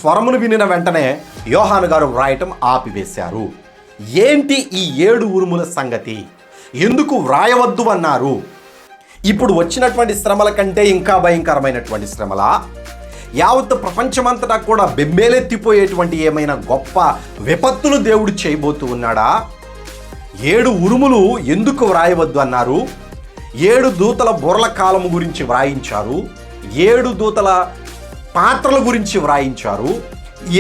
స్వరమును వినిన వెంటనే యోహాను గారు వ్రాయటం ఆపివేశారు. ఏంటి ఈ 7 ఉరుముల సంగతి? ఎందుకు వ్రాయవద్దు అన్నారు? ఇప్పుడు వచ్చినటువంటి శ్రమల కంటే ఇంకా భయంకరమైనటువంటి శ్రమలా? యావత్ ప్రపంచమంతటా కూడా బెంబేలెత్తిపోయేటువంటి ఏమైనా గొప్ప విపత్తులు దేవుడు చేయబోతూ ఉన్నాడా? 7 ఉరుములు ఎందుకు వ్రాయవద్దు అన్నారు? 7 దూతల బుర్రల కాలము గురించి వ్రాయించారు. 7 దూతల పాత్రల గురించి వ్రాయించారు.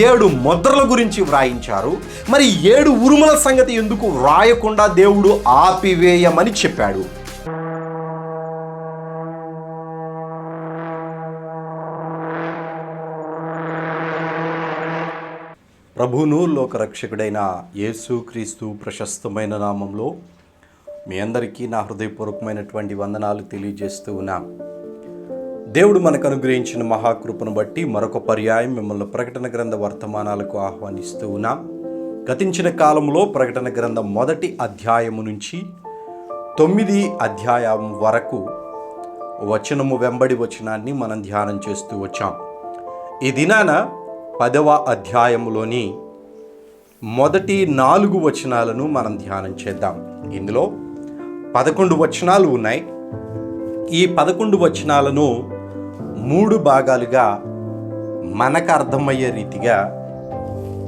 7 ముద్రల గురించి వ్రాయించారు. మరి 7 ఉరుముల సంగతి ఎందుకు వ్రాయకుండా దేవుడు ఆపివేయమని చెప్పాడు? ప్రభువును లోకరక్షకుడైన యేసుక్రీస్తు ప్రశస్తమైన నామంలో మీ అందరికీ నా హృదయపూర్వకమైనటువంటి వందనాలు తెలియజేస్తూ ఉన్నాం. దేవుడు మనకు అనుగ్రహించిన మహాకృపను బట్టి మరొక పర్యాయం మిమ్మల్ని ప్రకటన గ్రంథ వర్తమానాలకు ఆహ్వానిస్తూ ఉన్నాం. గతించిన కాలంలో ప్రకటన గ్రంథం 1వ అధ్యాయము నుంచి 9వ అధ్యాయం వరకు వచనము వెంబడి వచనాన్ని మనం ధ్యానం చేస్తూ వచ్చాం. ఈ దినాన 10వ అధ్యాయములోని మొదటి 4 వచనాలను మనం ధ్యానం చేద్దాం. ఇందులో 11 వచనాలు ఉన్నాయి. ఈ 11 వచనాలను 3 భాగాలుగా మనకు అర్థమయ్యే రీతిగా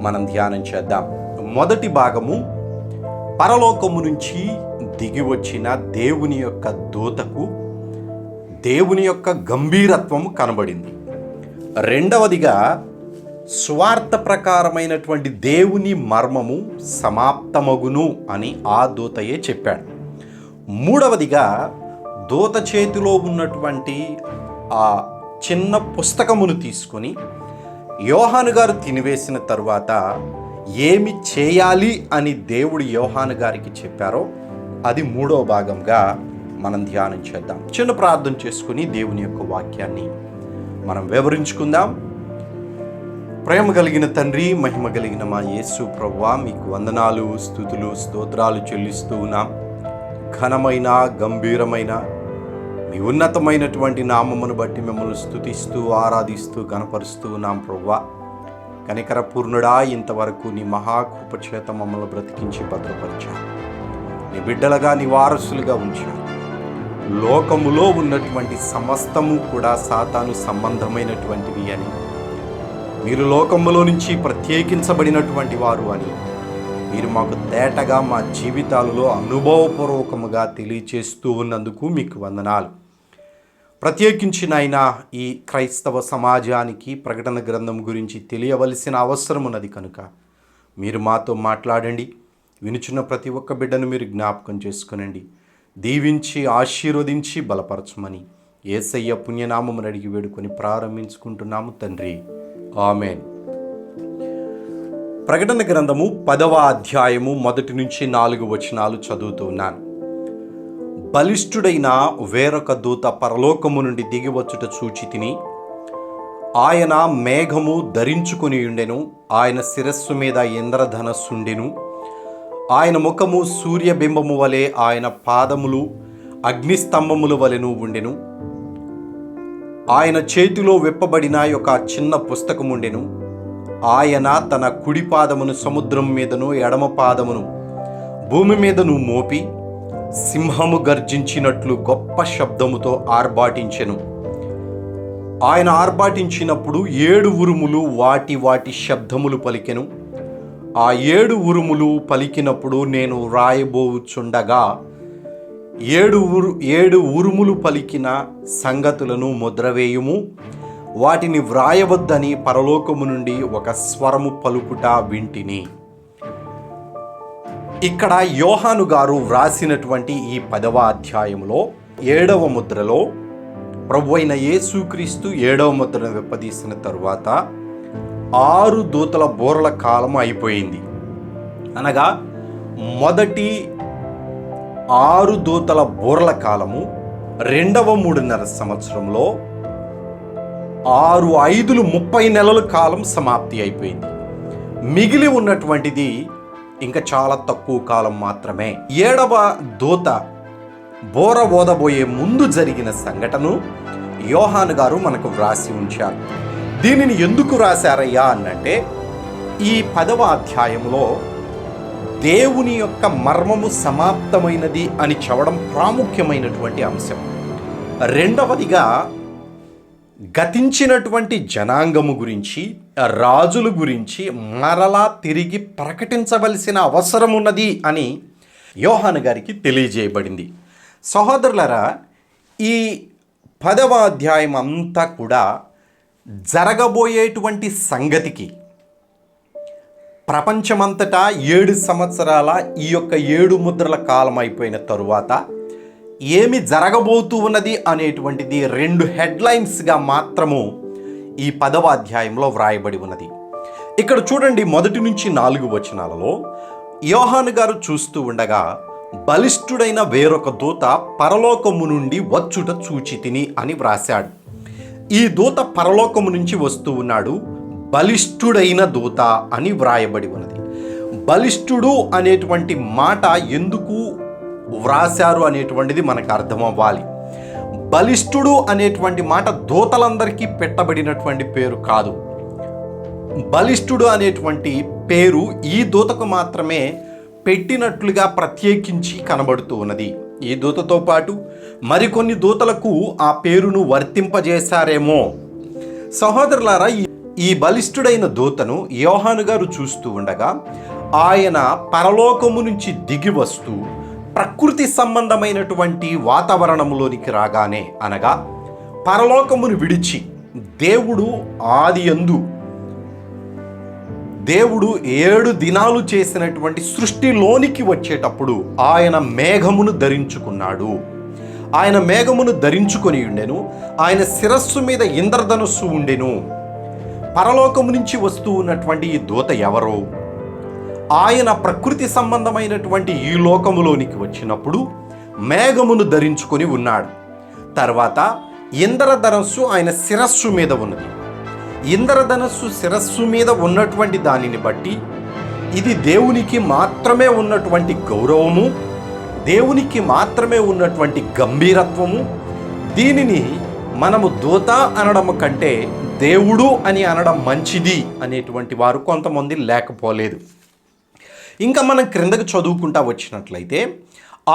మనం ధ్యానం చేద్దాం. మొదటి భాగము పరలోకము నుంచి దిగి వచ్చిన దేవుని యొక్క దూతకు దేవుని యొక్క గంభీరత్వము కనబడింది. రెండవదిగా స్వార్థ ప్రకారమైనటువంటి దేవుని మర్మము సమాప్తమగును అని ఆ దూతయే చెప్పాడు. మూడవదిగా దూత చేతిలో ఉన్నటువంటి ఆ చిన్న పుస్తకమును తీసుకొని యోహాను గారు తినివేసిన తరువాత ఏమి చేయాలి అని దేవుడు యోహాను గారికి చెప్పారో అది 3వ భాగంగా మనం ధ్యానం చేద్దాం. చిన్న ప్రార్థన చేసుకుని దేవుని యొక్క వాక్యాన్ని మనం వివరించుకుందాం. ప్రేమ కలిగిన తండ్రి, మహిమ కలిగిన మా యేసు ప్రభువా, మీకు వందనాలు, స్తుతులు, స్తోత్రాలు చెల్లిస్తూ ఉన్నాం. ఘనమైన గంభీరమైన మీ ఉన్నతమైనటువంటి నామమును బట్టి మిమ్మల్ని స్తుతిస్తూ ఆరాధిస్తూ కనపరుస్తూ ఉన్నాం ప్రభువా. కనికర పూర్ణుడా, ఇంతవరకు నీ మహాకృప చేత మమ్మల్ని బ్రతికించి భద్రపరిచారు. నీ బిడ్డలుగా, నీ వారసులుగా ఉంచారు. లోకములో ఉన్నటువంటి సమస్తము కూడా సాతాను సంబంధమైనటువంటివి అని, మీరు లోకములో నుంచి ప్రత్యేకించబడినటువంటి వారు అని మీరు మాకు తేటగా మా జీవితాలలో అనుభవపూర్వకముగా తెలియచేస్తూ ఉన్నందుకు మీకు వందనాలు. ప్రత్యేకించిన ఆయన ఈ క్రైస్తవ సమాజానికి ప్రకటన గ్రంథం గురించి తెలియవలసిన అవసరం ఉన్నది కనుక మీరు మాతో మాట్లాడండి. వినుచున్న ప్రతి ఒక్క బిడ్డను మీరు జ్ఞాపకం చేసుకునండి. దీవించి ఆశీర్వదించి బలపరచమని యేసయ్య పుణ్యనామమును అడిగి వేడుకొని ప్రారంభించుకుంటున్నాము తండ్రి, ఆమేన్. ప్రకటన గ్రంథము 10వ అధ్యాయము 1 నుంచి 4 వచనాలు చదువుతూ ఉన్నాను. బలిష్ఠుడైన వేరొక దూత పరలోకము నుండి దిగివచ్చుట చూచి తిని, ఆయన మేఘము ధరించుకుని ఉండెను. ఆయన శిరస్సు మీద ఇంద్రధనస్సుండెను. ఆయన ముఖము సూర్యబింబము వలె, ఆయన పాదములు అగ్నిస్తంభముల వలెను ఉండెను. ఆయన చేతిలో విప్పబడిన ఒక చిన్న పుస్తకముండెను. ఆయన తన కుడి పాదమును సముద్రం మీదను ఎడమ పాదమును భూమి మీదను మోపి సింహము గర్జించినట్లు గొప్ప శబ్దముతో ఆర్భాటించెను. ఆయన ఆర్భాటించినప్పుడు 7 ఉరుములు వాటి వాటి శబ్దములు పలికెను. ఆ 7 ఉరుములు పలికినప్పుడు నేను రాయబోచుండగా 7 ఉరుములు పలికిన సంగతులను ముద్రవేయుము, వాటిని వ్రాయవద్దని పరలోకము నుండి ఒక స్వరము పలుకుట వింటిని. ఇక్కడ యోహాను గారు వ్రాసినటువంటి ఈ 10వ అధ్యాయంలో 7వ ముద్రలో ప్రభువైన యేసుక్రీస్తు 7వ ముద్రను విప్పదీసిన తరువాత 6 దూతల బూరల కాలం అయిపోయింది. అనగా మొదటి 6 దూతల బూరల కాలము 2వ 3.5 సంవత్సరంలో 6 5 30 నెలల కాలం సమాప్తి అయిపోయింది. మిగిలి ఉన్నటువంటిది ఇంకా చాలా తక్కువ కాలం మాత్రమే. 7వ దూత బోర ఓదబోయే ముందు జరిగిన సంఘటన యోహాను గారు మనకు వ్రాసి ఉంచారు. దీనిని ఎందుకు రాశారయ్యా అనంటే ఈ 10వ అధ్యాయంలో దేవుని యొక్క మర్మము సమాప్తమైనది అని చెప్పడం ప్రాముఖ్యమైనటువంటి అంశం. రెండవదిగా గతించినటువంటి జనాంగము గురించి, రాజుల గురించి మరలా తిరిగి ప్రకటించవలసిన అవసరం ఉన్నది అని యోహాను గారికి తెలియజేయబడింది. సహోదరులారా, ఈ 10వ అధ్యాయం అంతా కూడా జరగబోయేటువంటి సంగతికి ప్రపంచమంతటా 7 సంవత్సరాల ఈ యొక్క 7 ముద్రల కాలం అయిపోయిన తరువాత ఏమి జరగబోతూ ఉన్నది అనేటువంటిది 2 హెడ్లైన్స్గా మాత్రము ఈ 10వ అధ్యాయంలో వ్రాయబడి ఉన్నది. ఇక్కడ చూడండి, 1 నుంచి 4 వచనాలలో యోహాను గారు చూస్తూ ఉండగా బలిష్ఠుడైన వేరొక దూత పరలోకము నుండి వచ్చుట చూచితిని అని వ్రాశాడు. ఈ దూత పరలోకము నుంచి వస్తూ ఉన్నాడు, బలిష్ఠుడైన దూత అని వ్రాయబడి ఉన్నది. బలిష్ఠుడు అనేటువంటి మాట ఎందుకు వ్రాశారు అనేటువంటిది మనకు అర్థం అవ్వాలి. బలిష్ఠుడు అనేటువంటి మాట దూతలందరికీ పెట్టబడినటువంటి పేరు కాదు. బలిష్ఠుడు అనేటువంటి పేరు ఈ దూతకు మాత్రమే పెట్టినట్లుగా ప్రత్యేకించి కనబడుతూ ఉన్నది. ఈ దూతతో పాటు మరికొన్ని దూతలకు ఆ పేరును వర్తింపజేశారేమో. సహోదరులారా, ఈ బలిష్ఠుడైన దూతను యోహాను గారు చూస్తూ ఉండగా ఆయన పరలోకము నుంచి దిగి వస్తూ ప్రకృతి సంబంధమైనటువంటి వాతావరణంలోనికి రాగానే, అనగా పరలోకమును విడిచి దేవుడు ఆదియందు దేవుడు 7 దినాలు చేసినటువంటి సృష్టిలోనికి వచ్చేటప్పుడు ఆయన మేఘమును ధరించుకున్నాడు. ఆయన మేఘమును ధరించుకొని ఉండెను. ఆయన శిరస్సు మీద ఇంద్రధనుస్సు ఉండెను. పరలోకము నుంచి వస్తూ ఉన్నటువంటి ఈ దూత ఎవరో? ఆయన ప్రకృతి సంబంధమైనటువంటి ఈ లోకములోనికి వచ్చినప్పుడు మేఘమును ధరించుకొని ఉన్నాడు. తర్వాత ఇంద్రధనస్సు ఆయన శిరస్సు మీద ఉన్నది. ఇంద్రధనస్సు శిరస్సు మీద ఉన్నటువంటి దానిని బట్టి ఇది దేవునికి మాత్రమే ఉన్నటువంటి గౌరవము, దేవునికి మాత్రమే ఉన్నటువంటి గంభీరత్వము. దీనిని మనము దూత అనడం కంటే దేవుడు అని అనడం మంచిది అనేటువంటి వారు కొంతమంది లేకపోలేదు. ఇంకా మనం క్రిందకు చదువుకుంటా వచ్చినట్లయితే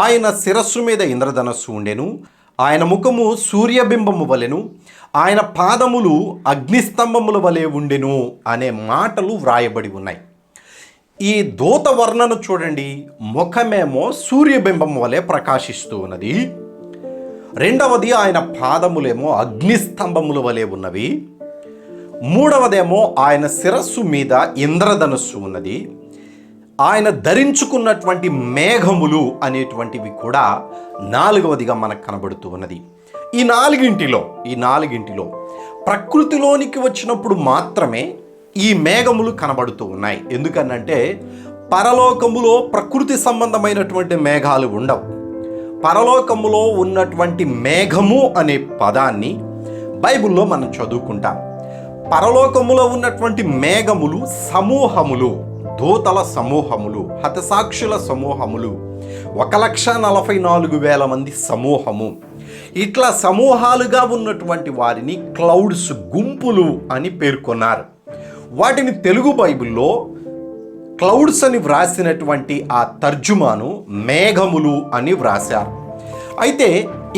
ఆయన శిరస్సు మీద ఇంద్రధనస్సు ఉండెను, ఆయన ముఖము సూర్యబింబము వలెను, ఆయన పాదములు అగ్నిస్తంభముల వలె ఉండెను అనే మాటలు వ్రాయబడి ఉన్నాయి. ఈ దూత వర్ణన చూడండి, ముఖమేమో సూర్యబింబం వలె ప్రకాశిస్తూ ఉన్నది. రెండవది ఆయన పాదములేమో అగ్నిస్తంభముల వలె ఉన్నవి. మూడవదేమో ఆయన శిరస్సు మీద ఇంద్రధనుస్సు ఉన్నది. ఆయన ధరించుకున్నటువంటి మేఘములు అనేటువంటివి కూడా నాలుగవదిగా మనకు కనబడుతూ ఉన్నది. ఈ నాలుగింటిలో ప్రకృతిలోనికి వచ్చినప్పుడు మాత్రమే ఈ మేఘములు కనబడుతూ ఉన్నాయి. ఎందుకనంటే పరలోకములో ప్రకృతి సంబంధమైనటువంటి మేఘాలు ఉండవు. పరలోకములో ఉన్నటువంటి మేఘము అనే పదాన్ని బైబిల్లో మనం చదువుకుంటాం. పరలోకములో ఉన్నటువంటి మేఘములు సమూహములు, దూతల సమూహములు, హతసాక్షుల సమూహములు, 1,44,000 మంది సమూహము. ఇట్లా సమూహాలుగా ఉన్నటువంటి వారిని క్లౌడ్స్, గుంపులు అని పేర్కొన్నారు. వాటిని తెలుగు బైబిల్లో క్లౌడ్స్ అని వ్రాసినటువంటి ఆ తర్జుమాను మేఘములు అని వ్రాశారు. అయితే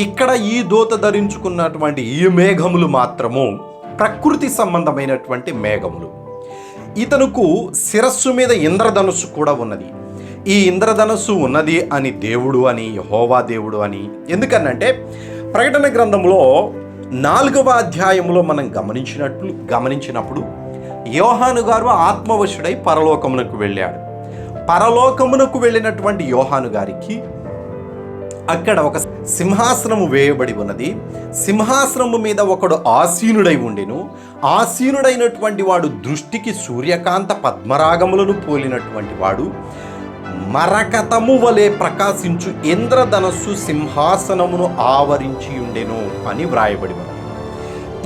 ఇక్కడ ఈ దూత ధరించుకున్నటువంటి ఈ మేఘములు మాత్రము ప్రకృతి సంబంధమైనటువంటి మేఘములు. ఇతనుకు శిరస్సు మీద ఇంద్రధనుస్సు కూడా ఉన్నది. ఈ ఇంద్రధనుస్సు ఉన్నది అని దేవుడు అని, యెహోవా దేవుడు అని. ఎందుకనంటే ప్రకటన గ్రంథంలో 4వ అధ్యాయంలో మనం గమనించినప్పుడు యోహాను గారు ఆత్మవశుడై పరలోకమునకు వెళ్ళాడు. పరలోకమునకు వెళ్ళినటువంటి యోహాను గారికి అక్కడ ఒక సింహాసనము వేయబడి ఉన్నది. సింహాసనము మీద ఒకడు ఆసీనుడై ఉండెను. ఆసీనుడైనటువంటి వాడు దృష్టికి సూర్యకాంత పద్మరాగములను పోలినటువంటి వాడు, మరకతము వలె ప్రకాశించు ఇంద్రధనస్సు సింహాసనమును ఆవరించి ఉండెను అని వ్రాయబడి ఉన్నది.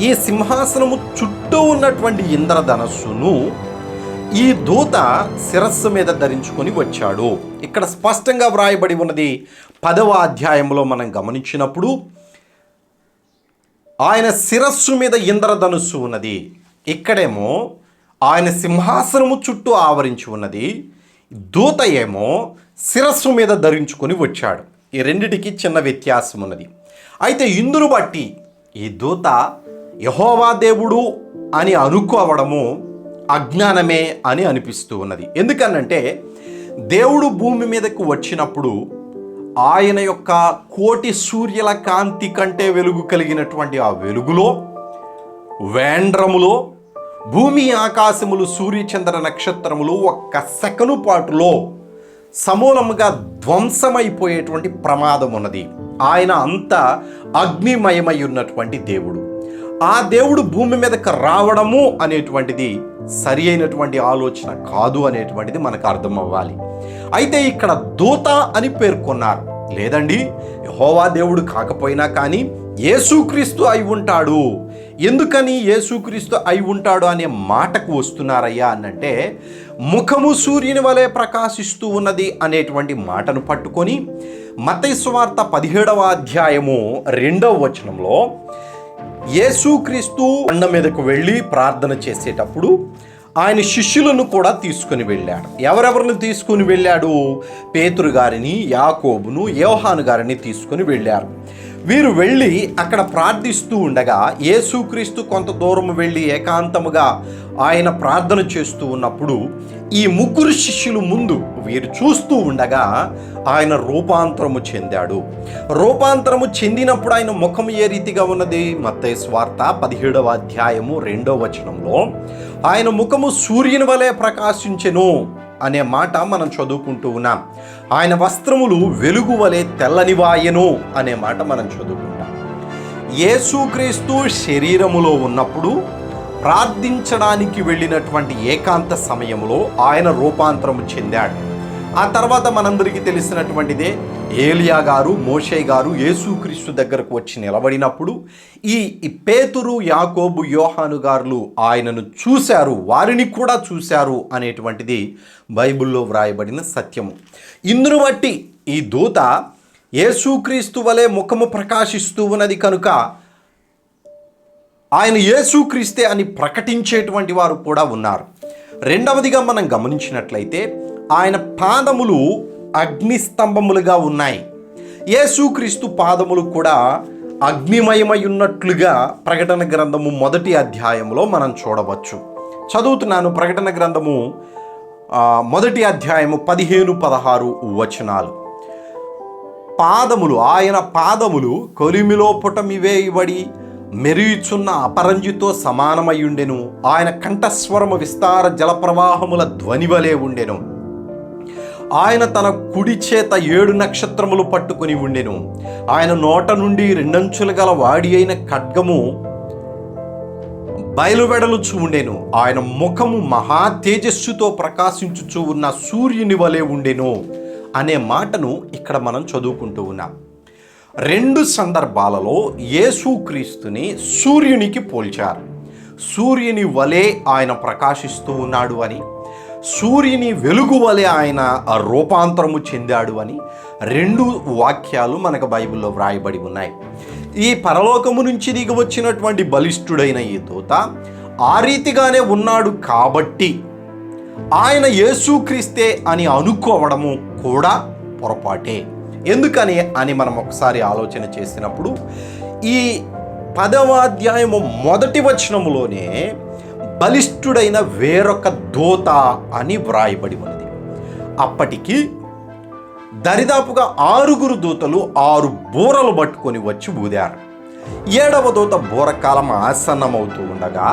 ఈ సింహాసనము చుట్టూ ఉన్నటువంటి ఇంద్రధనస్సును ఈ దూత శిరస్సు మీద ధరించుకొని వచ్చాడు. ఇక్కడ స్పష్టంగా వ్రాయబడి ఉన్నది. 10వ అధ్యాయంలో మనం గమనించినప్పుడు ఆయన శిరస్సు మీద ఇంద్రధనుస్సు ఉన్నది. ఇక్కడేమో ఆయన సింహాసనము చుట్టూ ఆవరించి ఉన్నది, దూత ఏమో శిరస్సు మీద ధరించుకొని వచ్చాడు. ఈ రెండిటికి చిన్న వ్యత్యాసం ఉన్నది. అయితే ఇందును బట్టి ఈ దూత యెహోవా దేవుడు అని అనుకోవడము అజ్ఞానమే అని అనిపిస్తూ ఉన్నది. ఎందుకనంటే దేవుడు భూమి మీదకు వచ్చినప్పుడు ఆయన యొక్క కోటి సూర్యుల కాంతి కంటే వెలుగు కలిగినటువంటి ఆ వెలుగులో, వేండ్రములో, భూమి ఆకాశములు సూర్యచంద్ర నక్షత్రములు ఒక్క సెకను పాటులో సమూలముగా ధ్వంసమైపోయేటువంటి ప్రమాదం ఉన్నది. ఆయన అంత అగ్నిమయమై ఉన్నటువంటి దేవుడు. ఆ దేవుడు భూమి మీదకి రావడము అనేటువంటిది సరి అయినటువంటి ఆలోచన కాదు అనేటువంటిది మనకు అర్థం అవ్వాలి. అయితే ఇక్కడ దూత అని పేర్కొన్నారు. లేదండి, యెహోవా దేవుడు కాకపోయినా కానీ యేసుక్రీస్తు అయి ఉంటాడు. ఎందుకని యేసుక్రీస్తు అయి ఉంటాడు అనే మాటకు వస్తున్నారయ్యా అనంటే, ముఖము సూర్యుని వలె ప్రకాశిస్తూ ఉన్నది అనేటువంటి మాటను పట్టుకొని మత్తయి సువార్త 17వ అధ్యాయము 2వ వచనంలో యేసుక్రీస్తు కొండ మీదకు వెళ్ళి ప్రార్థన చేసేటప్పుడు ఆయన శిష్యులను కూడా తీసుకుని వెళ్ళాడు. ఎవరెవరిని తీసుకుని వెళ్ళాడు? పేతురు గారిని, యాకోబును, యోహాను గారిని తీసుకుని వెళ్ళారు. వీరు వెళ్ళి అక్కడ ప్రార్థిస్తూ ఉండగా యేసుక్రీస్తు కొంత దూరం వెళ్ళి ఏకాంతముగా ఆయన ప్రార్థన చేస్తూ ఉన్నప్పుడు ఈ ముగ్గురు శిష్యులు ముందు వీరు చూస్తూ ఉండగా ఆయన రూపాంతరము చెందాడు. రూపాంతరము చెందినప్పుడు ఆయన ముఖం ఏ రీతిగా ఉన్నది? మత్తయి సువార్త 17వ అధ్యాయము 2వ వచనంలో ఆయన ముఖము సూర్యుని వలె ప్రకాశించెను అనే మాట మనం చదువుకుంటూ ఉన్నాం. ఆయన వస్త్రములు వెలుగు వలె తెల్లనివాయెను అనే మాట మనం చదువుకుంటాం. యేసుక్రీస్తు శరీరములో ఉన్నప్పుడు ప్రార్థించడానికి వెళ్ళినటువంటి ఏకాంత సమయంలో ఆయన రూపాంతరము చెందాడు. ఆ తర్వాత మనందరికీ తెలిసినటువంటిదే, ఏలియా గారు, మోషే గారు యేసుక్రీస్తు దగ్గరకు వచ్చి నిలబడినప్పుడు ఈ పేతురు, యాకోబు, యోహాను గారు ఆయనను చూశారు, వారిని కూడా చూశారు అనేటువంటిది బైబిల్లో వ్రాయబడిన సత్యము. ఇందును బట్టి ఈ దూత యేసుక్రీస్తు వలె ముఖము ప్రకాశిస్తూ ఉన్నది కనుక ఆయన యేసుక్రీస్తే అని ప్రకటించేటువంటి వారు కూడా ఉన్నారు. రెండవదిగా మనం గమనించినట్లయితే ఆయన పాదములు అగ్నిస్తంభములుగా ఉన్నాయి. యేసుక్రీస్తు పాదములు కూడా అగ్నిమయమై ఉన్నట్లుగా ప్రకటన గ్రంథము 1వ అధ్యాయంలో మనం చూడవచ్చు. చదువుతున్నాను. ప్రకటన గ్రంథము 1వ అధ్యాయము 15-16 వచనాలు. పాదములు, ఆయన పాదములు కొలిమిలో పుటమివేయబడి మెరియుచున్న అపరంజితో సమానమయ్యుండెను. ఆయన కంఠస్వరము విస్తార జలప్రవాహముల ధ్వనివలే ఉండెను. ఆయన తన కుడి చేత 7 నక్షత్రములు పట్టుకుని ఉండెను. ఆయన నోట నుండి 2 అంచులు గల వాడి అయిన ఖడ్గము బయలువెడలుచు ఉండెను. ఆయన ముఖము మహా తేజస్సుతో ప్రకాశించుచు ఉన్న సూర్యుని వలె ఉండెను అనే మాటను ఇక్కడ మనం చదువుకుంటూ ఉన్నాం. 2 సందర్భాలలో యేసుక్రీస్తుని సూర్యునికి పోల్చారు. సూర్యుని వలె ఆయన ప్రకాశిస్తూ ఉన్నాడు అని, సూర్యుని వెలుగు వలె ఆయన రూపాంతరము చెందాడు అని 2 వాక్యాలు మనకు బైబిల్లో వ్రాయబడి ఉన్నాయి. ఈ పరలోకము నుంచి దిగి వచ్చినటువంటి బలిష్ఠుడైన ఈ దూత ఆ రీతిగానే ఉన్నాడు కాబట్టి ఆయన యేసుక్రీస్తే అని అనుకోవడము కూడా పొరపాటే. ఎందుకని అని మనం ఒకసారి ఆలోచన చేసినప్పుడు ఈ 10వ అధ్యాయము 1వ వచనములోనే బలిష్ఠుడైన వేరొక దూత అని వ్రాయబడి ఉన్నది. అప్పటికి దరిదాపుగా 6 దూతలు 6 బూరలు పట్టుకొని వచ్చి ఊదారు. 7వ దూత బూరకాలం ఆసన్నమవుతూ ఉండగా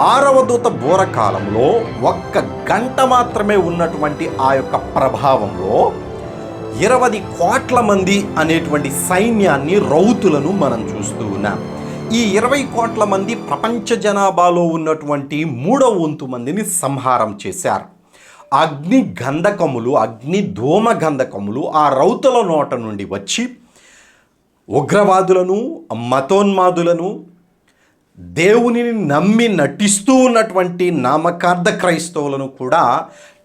6వ దూత బూరకాలంలో 1 గంట మాత్రమే ఉన్నటువంటి ఆ యొక్క ప్రభావంలో 20 కోట్ల మంది అనేటువంటి సైన్యాన్ని, రౌతులను మనం చూస్తూ ఉన్నాం. ఈ 20 కోట్ల మంది ప్రపంచ జనాభాలో ఉన్నటువంటి 3వ వంతు మందిని సంహారం చేశారు. అగ్ని గంధకములు, అగ్ని ధూమ గంధకములు ఆ రౌతుల నోట నుండి వచ్చి ఉగ్రవాదులను, మతోన్మాదులను, దేవునిని నమ్మి నటిస్తూ ఉన్నటువంటి నామకార్థ క్రైస్తవులను కూడా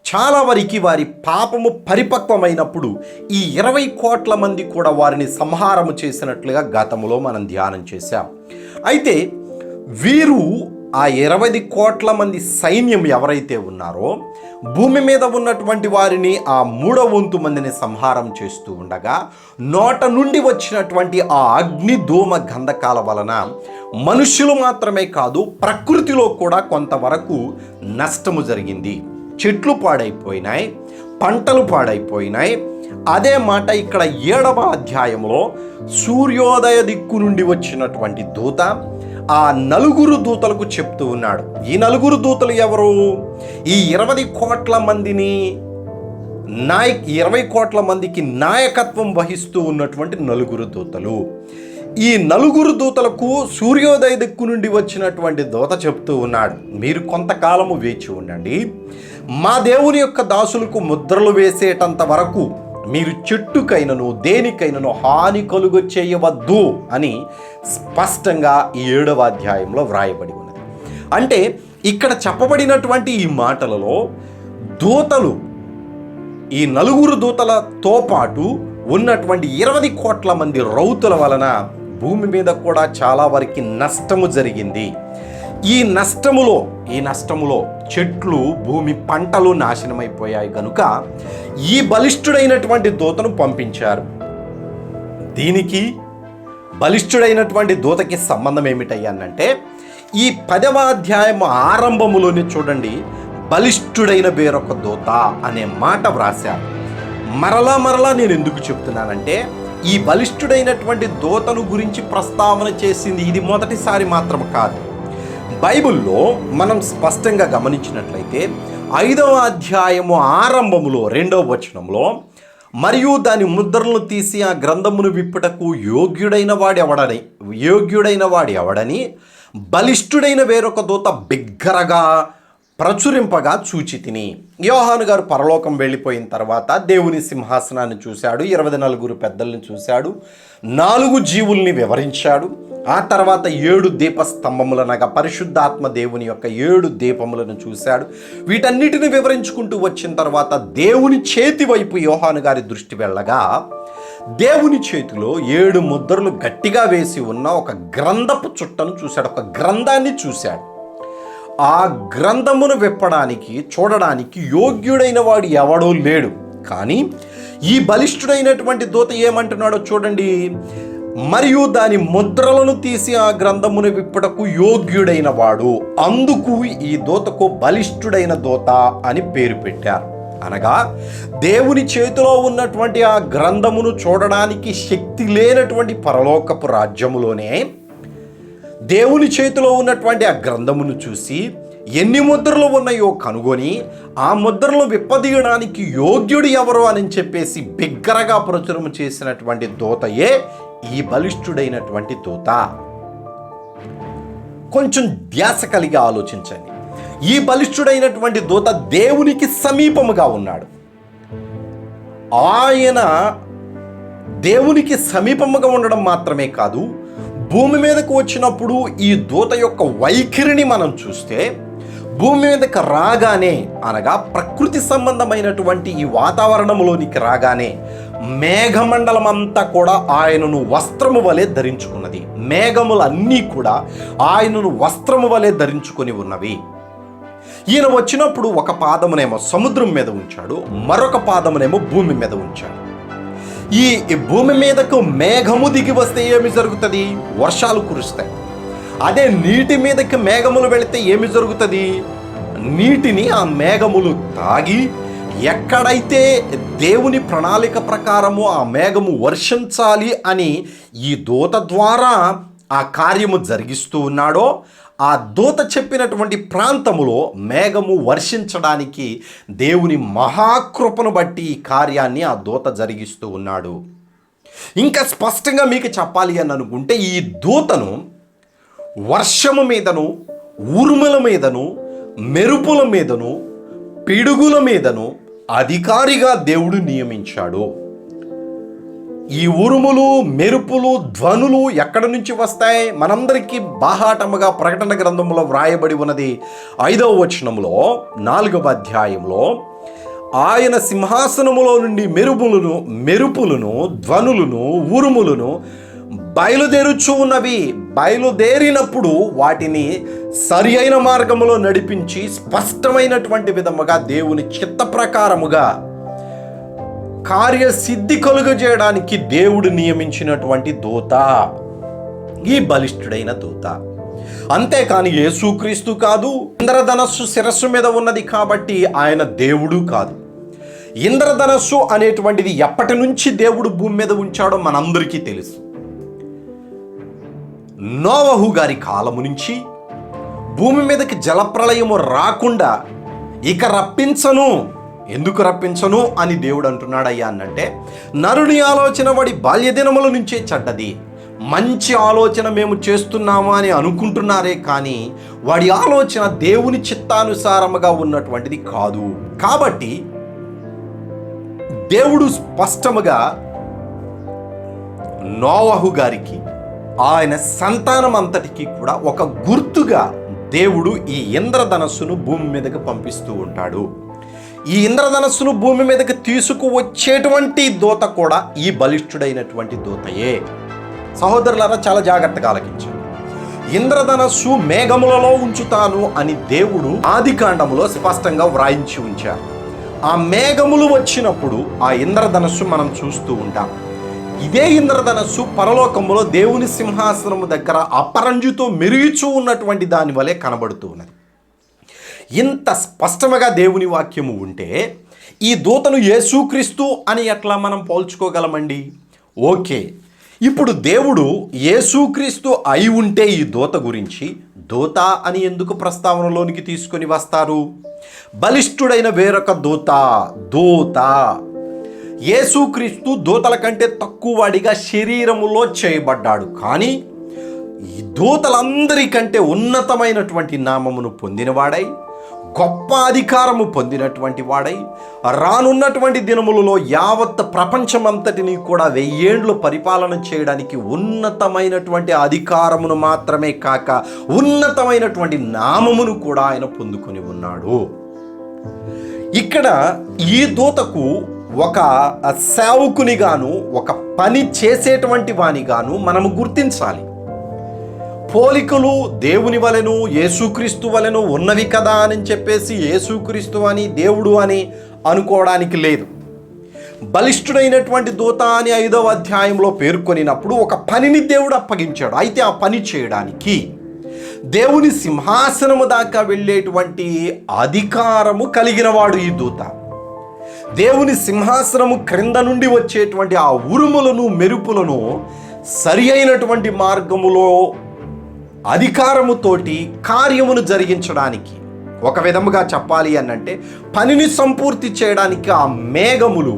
చాలా వరకు వారి పాపము పరిపక్వమైనప్పుడు ఈ 20 కోట్ల మంది కూడా వారిని సంహారము చేసినట్లుగా గతములో మనం ధ్యానం చేశాం. అయితే వీరు ఆ 20 కోట్ల మంది సైన్యం ఎవరైతే ఉన్నారో భూమి మీద ఉన్నటువంటి వారిని ఆ 3/4 మందిని సంహారం చేస్తూ ఉండగా నోట నుండి వచ్చినటువంటి ఆ అగ్ని ధూమ గంధకాల వలన మనుష్యులు మాత్రమే కాదు ప్రకృతిలో కూడా కొంతవరకు నష్టము జరిగింది. చెట్లు పాడైపోయినాయి, పంటలు పాడైపోయినాయి. అదే మాట ఇక్కడ 7వ అధ్యాయంలో సూర్యోదయ దిక్కు నుండి వచ్చినటువంటి దూత ఆ 4 దూతలకు చెప్తూ ఉన్నాడు. ఈ 4 దూతలు ఎవరు? ఈ 20 కోట్ల మందిని 20 కోట్ల మందికి నాయకత్వం వహిస్తూ ఉన్నటువంటి 4 దూతలు. ఈ 4 దూతలకు సూర్యోదయ దిక్కు నుండి వచ్చినటువంటి దూత చెప్తూ ఉన్నాడు, మీరు కొంతకాలము వేచి ఉండండి, మా దేవుని యొక్క దాసులకు ముద్రలు వేసేటంత వరకు మీరు చెట్టుకైనను దేనికైనను హాని కలుగ చేయవద్దు అని స్పష్టంగా ఈ 7వ అధ్యాయంలో వ్రాయబడి ఉన్నది. అంటే ఇక్కడ చెప్పబడినటువంటి ఈ మాటలలో దూతలు, ఈ 4 దూతలతో పాటు ఉన్నటువంటి 20 కోట్ల మంది రౌతుల వలన భూమి మీద కూడా చాలా వరకు నష్టము జరిగింది. ఈ నష్టములో చెట్లు, భూమి, పంటలు నాశనమైపోయాయి కనుక ఈ బలిష్ఠుడైనటువంటి దూతను పంపించారు. దీనికి బలిష్ఠుడైనటువంటి దూతకి సంబంధం ఏమిటయ్యానంటే ఈ 10వ అధ్యాయం ఆరంభములోనే చూడండి, బలిష్ఠుడైన వేరొక దూత అనే మాట వ్రాశారు. మరలా నేను ఎందుకు చెప్తున్నానంటే ఈ బలిష్ఠుడైనటువంటి దూతను గురించి ప్రస్తావన చేసింది ఇది మొదటిసారి మాత్రం కాదు. బైబిల్లో మనం స్పష్టంగా గమనించినట్లయితే 5వ అధ్యాయము ఆరంభములో 2వ వచనంలో, మరియు దాని ముద్రలను తీసి ఆ గ్రంథమును విప్పుటకు యోగ్యుడైన వాడు ఎవడని బలిష్ఠుడైన వేరొక దూత బిగ్గరగా ప్రచురింపగా చూచి తిని. యోహాను గారు పరలోకం వెళ్ళిపోయిన తర్వాత దేవుని సింహాసనాన్ని చూశాడు, 24 పెద్దల్ని చూశాడు, 4 జీవుల్ని వివరించాడు. ఆ తర్వాత 7 దీపస్తంభములనగా పరిశుద్ధాత్మ దేవుని యొక్క 7 దీపములను చూశాడు. వీటన్నిటిని వివరించుకుంటూ వచ్చిన తర్వాత దేవుని చేతి వైపు యోహాను గారి దృష్టి వెళ్ళగా దేవుని చేతిలో 7 ముద్రలు గట్టిగా వేసి ఉన్న ఒక గ్రంథపు చుట్టను చూశాడు, ఒక గ్రంథాన్ని చూశాడు. ఆ గ్రంథమును చూడడానికి యోగ్యుడైన వాడు ఎవడో లేడు. కానీ ఈ బలిష్ఠుడైనటువంటి దూత ఏమంటున్నాడో చూడండి, మరియు దాని ముద్రలను తీసి ఆ గ్రంథమును విప్పుటకు యోగ్యుడైన వాడు, అందుకు ఈ దూతకు బలిష్ఠుడైన దూత అని పేరు పెట్టారు. అనగా దేవుని చేతిలో ఉన్నటువంటి ఆ గ్రంథమును చూడడానికి శక్తి లేనటువంటి పరలోకపు రాజ్యములోనే దేవుని చేతిలో ఉన్నటువంటి ఆ గ్రంథమును చూసి ఎన్ని ముద్రలు ఉన్నాయో కనుగొని ఆ ముద్రలు విప్పదీయడానికి యోగ్యుడు ఎవరు అని చెప్పేసి బిగ్గరగా ప్రచురం చేసినటువంటి దూతయే ఈ బలిష్ఠుడైనటువంటి దూత. కొంచెం ధ్యాస కలిగి ఆలోచించండి. ఈ బలిష్ఠుడైనటువంటి దూత దేవునికి సమీపముగా ఉన్నాడు. ఆయన దేవునికి సమీపముగా ఉండడం మాత్రమే కాదు, భూమి మీదకు వచ్చినప్పుడు ఈ దూత యొక్క వైఖరిని మనం చూస్తే భూమి మీదకి రాగానే, అనగా ప్రకృతి సంబంధమైనటువంటి ఈ వాతావరణంలోనికి రాగానే మేఘమండలం అంతా కూడా ఆయనను వస్త్రము వలె ధరించుకున్నది. మేఘములన్నీ కూడా ఆయనను వస్త్రము వలె ధరించుకొని ఉన్నవి. ఈయన వచ్చినప్పుడు ఒక పాదమునేమో సముద్రం మీద ఉంచాడు, మరొక పాదమునేమో భూమి మీద ఉంచాడు. ఈ భూమి మీదకు మేఘము దిగి వస్తే ఏమి జరుగుతుంది? వర్షాలు కురుస్తాయి. అదే నీటి మీదకి మేఘములు వెళితే ఏమి జరుగుతుంది? నీటిని ఆ మేఘములు తాగి ఎక్కడైతే దేవుని ప్రణాళిక ప్రకారము ఆ మేఘము వర్షించాలి అని ఈ దూత ద్వారా ఆ కార్యము జరిగిస్తూ ఉన్నాడో, ఆ దూత చెప్పినటువంటి ప్రాంతములో మేఘము వర్షించడానికి దేవుని మహాకృపను బట్టి ఈ కార్యాన్ని ఆ దూత జరిగిస్తూ ఉన్నాడు. ఇంకా స్పష్టంగా మీకు చెప్పాలి అని అనుకుంటే ఈ దూతను వర్షము మీదను, ఉరుముల మీదను, మెరుపుల మీదను, పిడుగుల మీదను అధికారిగా దేవుడు నియమించాడు. ఈ ఉరుములు, మెరుపులు, ధ్వనులు ఎక్కడి నుంచి వస్తాయి? మనందరికీ బాహాటముగా ప్రకటన గ్రంథంలో వ్రాయబడి ఉన్నది 5వ వచనంలో 4వ అధ్యాయంలో, ఆయన సింహాసనములో నుండి మెరుపులను, ధ్వనులను, ఉరుములను బయలుదేరుచు ఉన్నవి. బయలుదేరినప్పుడు వాటిని సరి అయిన మార్గములో నడిపించి స్పష్టమైనటువంటి విధముగా దేవుని చిత్త ప్రకారముగా కార్యసిద్ధి కలుగజేయడానికి దేవుడు నియమించినటువంటి దూత ఈ బలిష్ఠుడైన దూత. అంతేకాని యేసుక్రీస్తు కాదు. ఇంద్రధనస్సు శిరస్సు మీద ఉన్నది కాబట్టి ఆయన దేవుడు కాదు. ఇంద్రధనస్సు అనేటువంటిది ఎప్పటి నుంచి దేవుడు భూమి మీద ఉంచాడో మనందరికీ తెలుసు. నోవహు గారి కాలము నుంచి భూమి మీదకి జలప్రళయము రాకుండా ఇక రప్పించను. ఎందుకు రప్పించను అని దేవుడు అంటున్నాడయ్యా అనంటే, నరుని ఆలోచన వాడి బాల్యదినముల నుంచే చెడ్డది. మంచి ఆలోచన మేము చేస్తున్నాము అని అనుకుంటున్నారే కానీ వాడి ఆలోచన దేవుని చిత్తానుసారముగా ఉన్నటువంటిది కాదు. కాబట్టి దేవుడు స్పష్టముగా నోవహు గారికి ఆయన సంతానం అంతటికి కూడా ఒక గుర్తుగా దేవుడు ఈ ఇంద్రధనస్సును భూమి మీదకి పంపిస్తూ ఉంటాడు. ఈ ఇంద్రధనస్సును భూమి మీదకి తీసుకువచ్చేటువంటి దూత కూడా ఈ బలిష్ఠుడైనటువంటి దూతయే. సహోదరులారా, చాలా జాగ్రత్తగా ఆలకించండి. ఇంద్రధనస్సు మేఘములలో ఉంచుతాను అని దేవుడు ఆదికాండములో స్పష్టంగా వ్రాయించి ఉంచారు. ఆ మేఘములు వచ్చినప్పుడు ఆ ఇంద్రధనస్సు మనం చూస్తూ ఉంటాం. ఇదే ఇంద్రధనస్సు పరలోకములో దేవుని సింహాసనము దగ్గర అపరంజుతో మెరుగుచూ ఉన్నటువంటి దాని వలె కనబడుతూ ఉన్నది. ఇంత స్పష్టముగా దేవుని వాక్యము ఉంటే ఈ దూతను యేసుక్రీస్తు అని ఎట్లా మనం పోల్చుకోగలమండి? ఓకే, ఇప్పుడు దేవుడు యేసుక్రీస్తు అయి ఉంటే ఈ దూత గురించి దూత అని ఎందుకు ప్రస్తావనలోనికి తీసుకొని వస్తారు? బలిష్ఠుడైన వేరొక దూత. యేసుక్రీస్తు దూతల కంటే తక్కువ వాడిగా శరీరములో చేయబడ్డాడు. కానీ ఈ దూతలందరికంటే ఉన్నతమైనటువంటి నామమును పొందినవాడై, గొప్ప అధికారము పొందినటువంటి వాడై, రానున్నటువంటి దినములలో యావత్ ప్రపంచమంతటిని కూడా 1000 ఏండ్లు పరిపాలన చేయడానికి ఉన్నతమైనటువంటి అధికారమును మాత్రమే కాక ఉన్నతమైనటువంటి నామమును కూడా ఆయన పొందుకొని ఉన్నాడు. ఇక్కడ ఈ దూతకు ఒక సేవకునిగాను, ఒక పని చేసేటువంటి వానిగాను మనము గుర్తించాలి. పోలికలు దేవుని వలెను యేసుక్రీస్తు వలెను ఉన్నవి కదా అని చెప్పేసి యేసుక్రీస్తు అని దేవుడు అని అనుకోవడానికి లేదు. బలిష్ఠుడైనటువంటి దూత అని 5వ అధ్యాయంలో పేర్కొనినప్పుడు ఒక పనిని దేవుడు అప్పగించాడు. అయితే ఆ పని చేయడానికి దేవుని సింహాసనము దాకా వెళ్ళేటువంటి అధికారము కలిగినవాడు ఈ దూత. దేవుని సింహాసనము క్రింద నుండి వచ్చేటువంటి ఆ ఉరుములను, మెరుపులను సరి అయినటువంటి మార్గములో అధికారముతోటి కార్యమును జరిగించడానికి, ఒక విధముగా చెప్పాలి అనంటే పనిని సంపూర్తి చేయడానికి ఆ మేఘములు,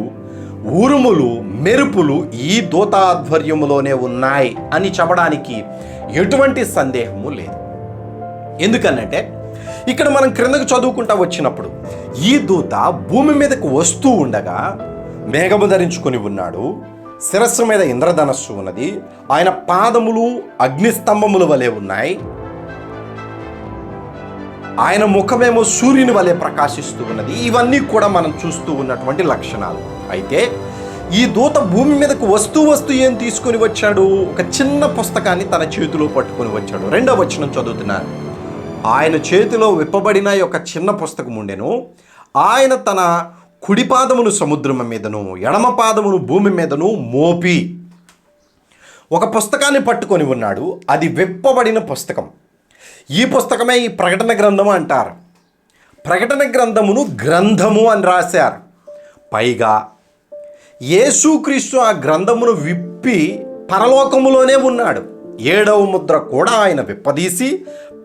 ఉరుములు, మెరుపులు ఈ దూత ఆధ్వర్యములోనే ఉన్నాయి అని చెప్పడానికి ఎటువంటి సందేహము లేదు. ఎందుకనంటే ఇక్కడ మనం క్రిందకు చదువుకుంటా వచ్చినప్పుడు ఈ దూత భూమి మీదకు వస్తూ ఉండగా మేఘము ధరించుకొని ఉన్నాడు. శిరస్సు మీద ఇంద్రధనస్సు ఉన్నది. ఆయన పాదములు అగ్నిస్తంభముల వలె ఉన్నాయి. ఆయన ముఖమేమో సూర్యుని వలె ప్రకాశిస్తూ ఉన్నది. ఇవన్నీ కూడా మనం చూస్తూ ఉన్నటువంటి లక్షణాలు. అయితే ఈ దూత భూమి మీదకు వస్తూ ఏం తీసుకొని వచ్చాడు? ఒక చిన్న పుస్తకాన్ని తన చేతిలో పట్టుకొని వచ్చాడు. 2వ వచనం చదువుతున్నాను. ఆయన చేతిలో విప్పబడిన ఒక చిన్న పుస్తకం ఉండెను. ఆయన తన కుడి పాదమును సముద్రం మీదను, ఎడమ పాదమును భూమి మీదను మోపి ఒక పుస్తకాన్ని పట్టుకొని ఉన్నాడు. అది విప్పబడిన పుస్తకం. ఈ పుస్తకమే ఈ ప్రకటన గ్రంథము అంటారు. ప్రకటన గ్రంథమును గ్రంథము అని రాశారు. పైగా యేసుక్రీస్తు ఆ గ్రంథమును విప్పి పరలోకములోనే ఉన్నాడు. 7వ ముద్ర కూడా ఆయన విప్పదీసి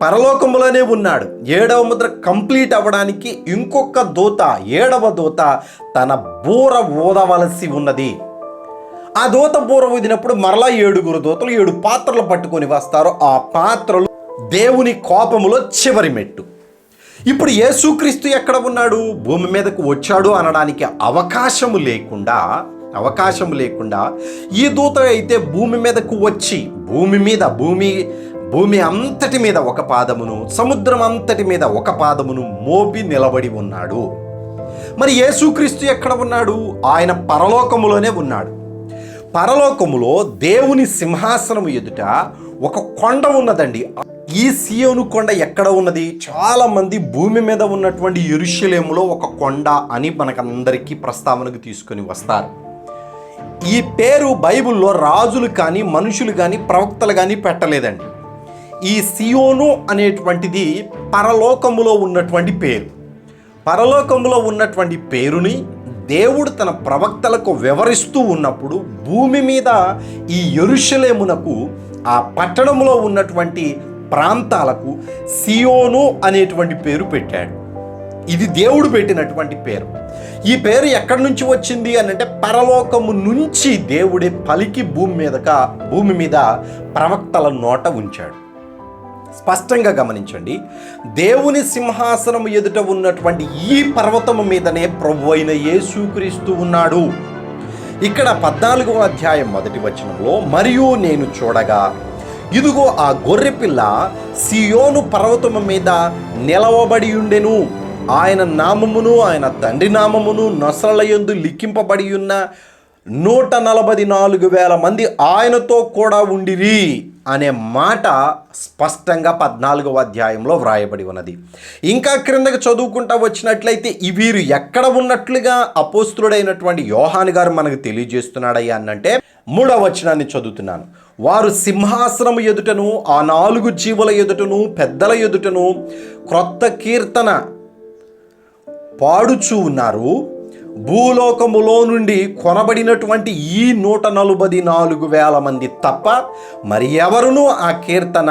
పరలోకములోనే ఉన్నాడు. 7వ ముద్ర కంప్లీట్ అవ్వడానికి ఇంకొక దూత, 7వ దూత తన బూర ఊదవలసి ఉన్నది. ఆ దూత బూర ఊదినప్పుడు మరలా 7 దూతలు 7 పాత్రలు పట్టుకొని వస్తారు. ఆ పాత్రలు దేవుని కోపములో చివరి మెట్టు. ఇప్పుడు యేసుక్రీస్తు ఎక్కడ ఉన్నాడు? భూమి మీదకు వచ్చాడు అనడానికి అవకాశము లేకుండా ఈ దూత అయితే భూమి మీదకు వచ్చి భూమి అంతటి మీద ఒక పాదమును, సముద్రం అంతటి మీద ఒక పాదమును మోపి నిలబడి ఉన్నాడు. మరి యేసుక్రీస్తు ఎక్కడ ఉన్నాడు? ఆయన పరలోకములోనే ఉన్నాడు. పరలోకములో దేవుని సింహాసనము ఎదుట ఒక కొండ ఉన్నదండి. ఈ సీయోను కొండ ఎక్కడ ఉన్నది? చాలామంది భూమి మీద ఉన్నటువంటి యెరూషలేములో ఒక కొండ అని మనకందరికీ ప్రస్తావనకు తీసుకొని వస్తారు. ఈ పేరు బైబిల్లో రాజులు కానీ మనుషులు కానీ ప్రవక్తలు కానీ పెట్టలేదండి. ఈ సీయోను అనేటువంటిది పరలోకములో ఉన్నటువంటి పేరు. పరలోకములో ఉన్నటువంటి పేరుని దేవుడు తన ప్రవక్తలకు వివరిస్తూ ఉన్నప్పుడు భూమి మీద ఈ యెరూషలేమునకు, ఆ పట్టణంలో ఉన్నటువంటి ప్రాంతాలకు సియోను అనేటువంటి పేరు పెట్టాడు. ఇది దేవుడు పెట్టినటువంటి పేరు. ఈ పేరు ఎక్కడి నుంచి వచ్చింది అని అంటే పరలోకము నుంచి దేవుడే పలికి భూమి మీద ప్రవక్తల నోట ఉంచాడు. స్పష్టంగా గమనించండి, దేవుని సింహాసనం ఎదుట ఉన్నటువంటి ఈ పర్వతము మీదనే ప్రభు అయిన యేసుక్రీస్తు ఉన్నాడు. ఇక్కడ 14వ అధ్యాయం 1వ వచనంలో, మరియు నేను చూడగా ఇదిగో ఆ గొర్రెపిల్ల సియోను పర్వతము మీద నిలవబడి ఉండెను. ఆయన నామమును ఆయన తండ్రి నామమును నొసల యందు లిఖింపబడి ఉన్న 144,000 మంది ఆయనతో కూడా ఉండిరి అనే మాట స్పష్టంగా 14వ అధ్యాయంలో వ్రాయబడి ఉన్నది. ఇంకా క్రిందకి చదువుకుంటా వచ్చినట్లయితే వీరు ఎక్కడ ఉన్నట్లుగా అపోస్తులుడైనటువంటి యోహాను గారు మనకు తెలియజేస్తున్నాడయ్యా అనంటే 3వ వచనాన్ని చదువుతున్నాను. వారు సింహాసనం ఎదుటను ఆ 4 జీవుల ఎదుటను పెద్దల ఎదుటను క్రొత్త కీర్తన పాడుచూ ఉన్నారు. భూలోకములో నుండి కొనబడినటువంటి ఈ 144,000 మంది తప్ప మరి ఎవరునూ ఆ కీర్తన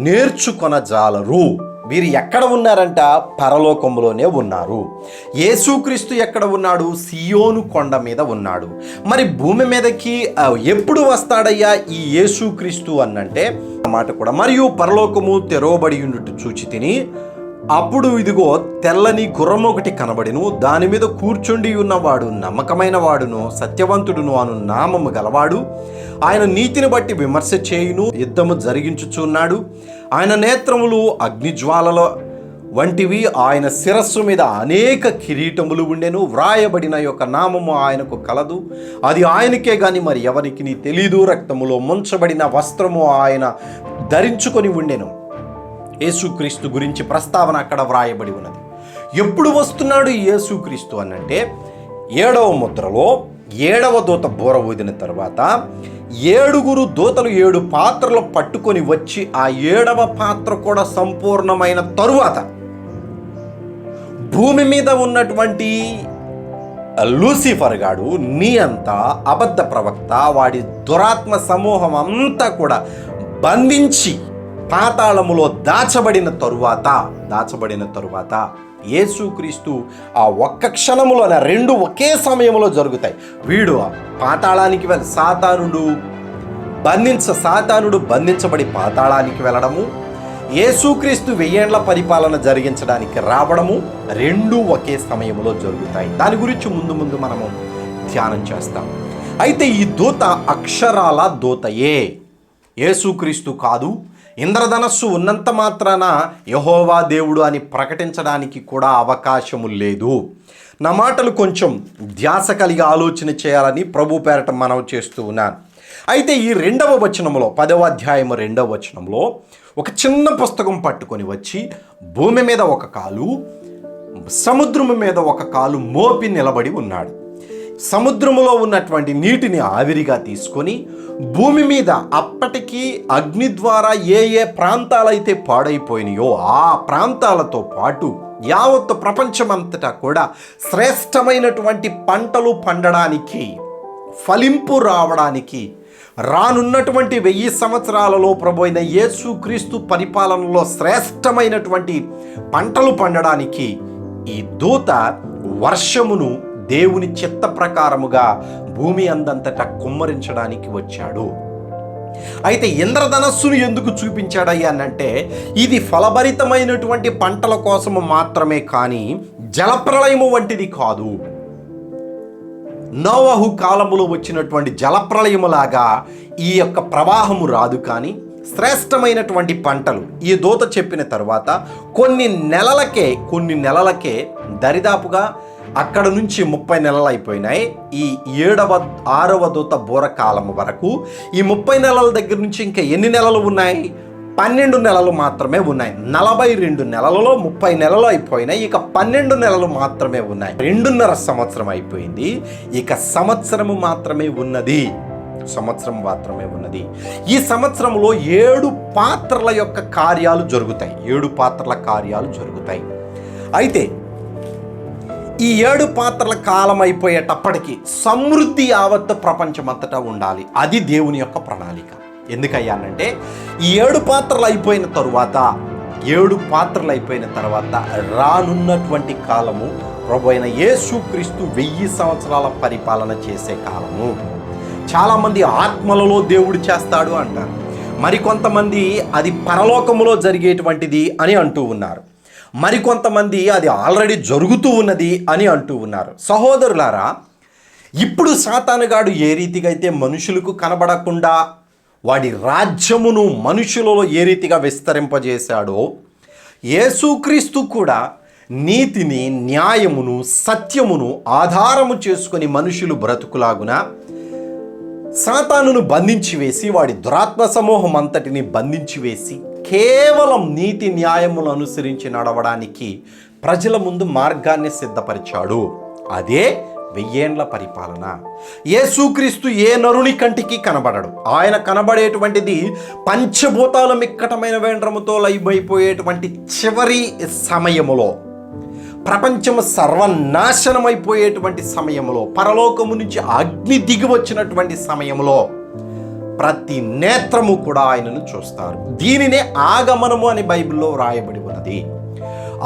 నేర్చుకొనజాలరు. వీరు ఎక్కడ ఉన్నారంట? పరలోకములోనే ఉన్నారు. యేసుక్రీస్తు ఎక్కడ ఉన్నాడు? సియోను కొండ మీద ఉన్నాడు. మరి భూమి మీదకి ఎప్పుడు వస్తాడయ్యా ఈ యేసుక్రీస్తు అనంటే మాట కూడా, మరియు పరలోకము తెరవబడి ఉండుట చూచి తిని, అప్పుడు ఇదిగో తెల్లని గుర్రం ఒకటి కనబడెను. దాని మీద కూర్చుండి ఉన్నవాడు నమ్మకమైన వాడును సత్యవంతుడును అను నామము గలవాడు. ఆయన నీతిని బట్టి విమర్శ చేయును, యుద్ధము జరిగించుచున్నాడు. ఆయన నేత్రములు అగ్నిజ్వాలల వంటివి, ఆయన శిరస్సు మీద అనేక కిరీటములు ఉండెను. వ్రాయబడిన యొక్క నామము ఆయనకు కలదు, అది ఆయనకే గాని మరి ఎవరికి తెలీదు. రక్తములో ముంచబడిన వస్త్రము ఆయన ధరించుకొని ఉండెను. యేసుక్రీస్తు గురించి ప్రస్తావన అక్కడ వ్రాయబడి ఉన్నది. ఎప్పుడు వస్తున్నాడు యేసుక్రీస్తు అనంటే 7వ ముద్రలో 7వ దూత బూర ఊదిన తర్వాత 7 దూతలు 7 పాత్రలు పట్టుకొని వచ్చి ఆ 7వ పాత్ర కూడా సంపూర్ణమైన తరువాత భూమి మీద ఉన్నటువంటి లూసిఫర్ గాడు, నీ అంతా అబద్ధ ప్రవక్త, వాడి దురాత్మ సమూహం అంతా కూడా బంధించి పాతాళములో దాచబడిన తరువాత యేసుక్రీస్తు ఆ ఒక్క క్షణములోనే 2 ఒకే సమయంలో జరుగుతాయి. వీడు పాతాళానికి సాతానుడు బంధించబడి పాతాళానికి వెళ్ళడము, యేసుక్రీస్తు 1000 ఏళ్ల పరిపాలన జరిగించడానికి రావడము 2 ఒకే సమయంలో జరుగుతాయి. దాని గురించి ముందు మనము ధ్యానం చేస్తాం. అయితే ఈ దూత అక్షరాల దూతయే, యేసుక్రీస్తు కాదు. ఇంద్రధనస్సు ఉన్నంత మాత్రాన యెహోవా దేవుడు అని ప్రకటించడానికి కూడా అవకాశము లేదు. నా మాటలు కొంచెం ధ్యాస కలిగి ఆలోచన చేయాలని ప్రభు పేరట మనవి చేస్తూ ఉన్నాను. అయితే ఈ 2వ వచనంలో 10వ అధ్యాయం 2వ వచనంలో ఒక చిన్న పుస్తకం పట్టుకొని వచ్చి భూమి మీద ఒక కాలు, సముద్రము మీద ఒక కాలు మోపి నిలబడి ఉన్నాడు. సముద్రములో ఉన్నటువంటి నీటిని ఆవిరిగా తీసుకొని భూమి మీద అప్పటికి అగ్ని ద్వారా ఏ ప్రాంతాలైతే పాడైపోయినాయో ఆ ప్రాంతాలతో పాటు యావత్తు ప్రపంచమంతటా కూడా శ్రేష్టమైనటువంటి పంటలు పండడానికి, ఫలింపు రావడానికి, రానున్నటువంటి 1000 సంవత్సరాలలో ప్రభు అయిన యేసుక్రీస్తు పరిపాలనలో శ్రేష్టమైనటువంటి పంటలు పండడానికి ఈ దూత వర్షమును దేవుని చిత్త ప్రకారముగా భూమి అందంతటా కుమ్మరించడానికి వచ్చాడు. అయితే ఇంద్రధనస్సును ఎందుకు చూపించాడయ్యా అనంటే ఇది ఫలభరితమైనటువంటి పంటల కోసము మాత్రమే కానీ జలప్రళయము వంటిది కాదు. నోవహు కాలములో వచ్చినటువంటి జలప్రళయములాగా ఈ యొక్క ప్రవాహము రాదు, కానీ శ్రేష్టమైనటువంటి పంటలు. ఈ దూత చెప్పిన తరువాత కొన్ని నెలలకే దరిదాపుగా అక్కడ నుంచి 30 నెలలు అయిపోయినాయి. ఈ 6వ దూత బూరకాలం వరకు ఈ 30 నెలల దగ్గర నుంచి ఇంకా ఎన్ని నెలలు ఉన్నాయి? 12 నెలలు మాత్రమే ఉన్నాయి. 42 నెలలలో 30 నెలలు అయిపోయినాయి. ఇక 12 నెలలు మాత్రమే ఉన్నాయి. 2.5 సంవత్సరం అయిపోయింది. ఇక సంవత్సరం మాత్రమే ఉన్నది. ఈ సంవత్సరంలో 7 పాత్రల యొక్క కార్యాలు జరుగుతాయి. 7 పాత్రల కార్యాలు జరుగుతాయి. అయితే ఈ 7 పాత్రల కాలం అయిపోయేటప్పటికి సమృద్ధి యావత్తు ప్రపంచమంతటా ఉండాలి. అది దేవుని యొక్క ప్రణాళిక. ఎందుకయ్యానంటే ఈ 7 పాత్రలు అయిపోయిన తర్వాత రానున్నటువంటి కాలము ప్రభు అయిన యేసుక్రీస్తు 1000 సంవత్సరాల పరిపాలన చేసే కాలము. చాలామంది ఆత్మలలో దేవుడు చేస్తాడు అంటారు. మరికొంతమంది అది పరలోకములో జరిగేటువంటిది అని అంటూ ఉన్నారు. మరికొంతమంది అది ఆల్రెడీ జరుగుతూ ఉన్నది అని అంటూ ఉన్నారు. సహోదరులారా, ఇప్పుడు సాతానుగాడు ఏ రీతిగా అయితే మనుషులకు కనబడకుండా వాడి రాజ్యమును మనుషులలో ఏ రీతిగా విస్తరింపజేశాడో, యేసుక్రీస్తు కూడా నీతిని, న్యాయమును, సత్యమును ఆధారము చేసుకొని మనుషులు బ్రతుకులాగున సాతానును బంధించి వేసి, వాడి దురాత్మ సమూహం అంతటిని బంధించి వేసి, కేవలం నీతి న్యాయములు అనుసరించి నడవడానికి ప్రజల ముందు మార్గాన్ని సిద్ధపరిచాడు. అదే 1000 ఏండ్ల పరిపాలన. యేసుక్రీస్తు ఏ నరుని కంటికి కనబడడు. ఆయన కనబడేటువంటిది పంచభూతాల మిక్కటమైన వేండ్రముతో లైబైపోయేటువంటి చివరి సమయములో, ప్రపంచము సర్వనాశనమైపోయేటువంటి సమయంలో, పరలోకము నుంచి అగ్ని దిగి వచ్చినటువంటి సమయంలో ప్రతి నేత్రము కూడా ఆయనను చూస్తారు. దీనినే ఆగమనము అని బైబిల్లో వ్రాయబడి ఉన్నది.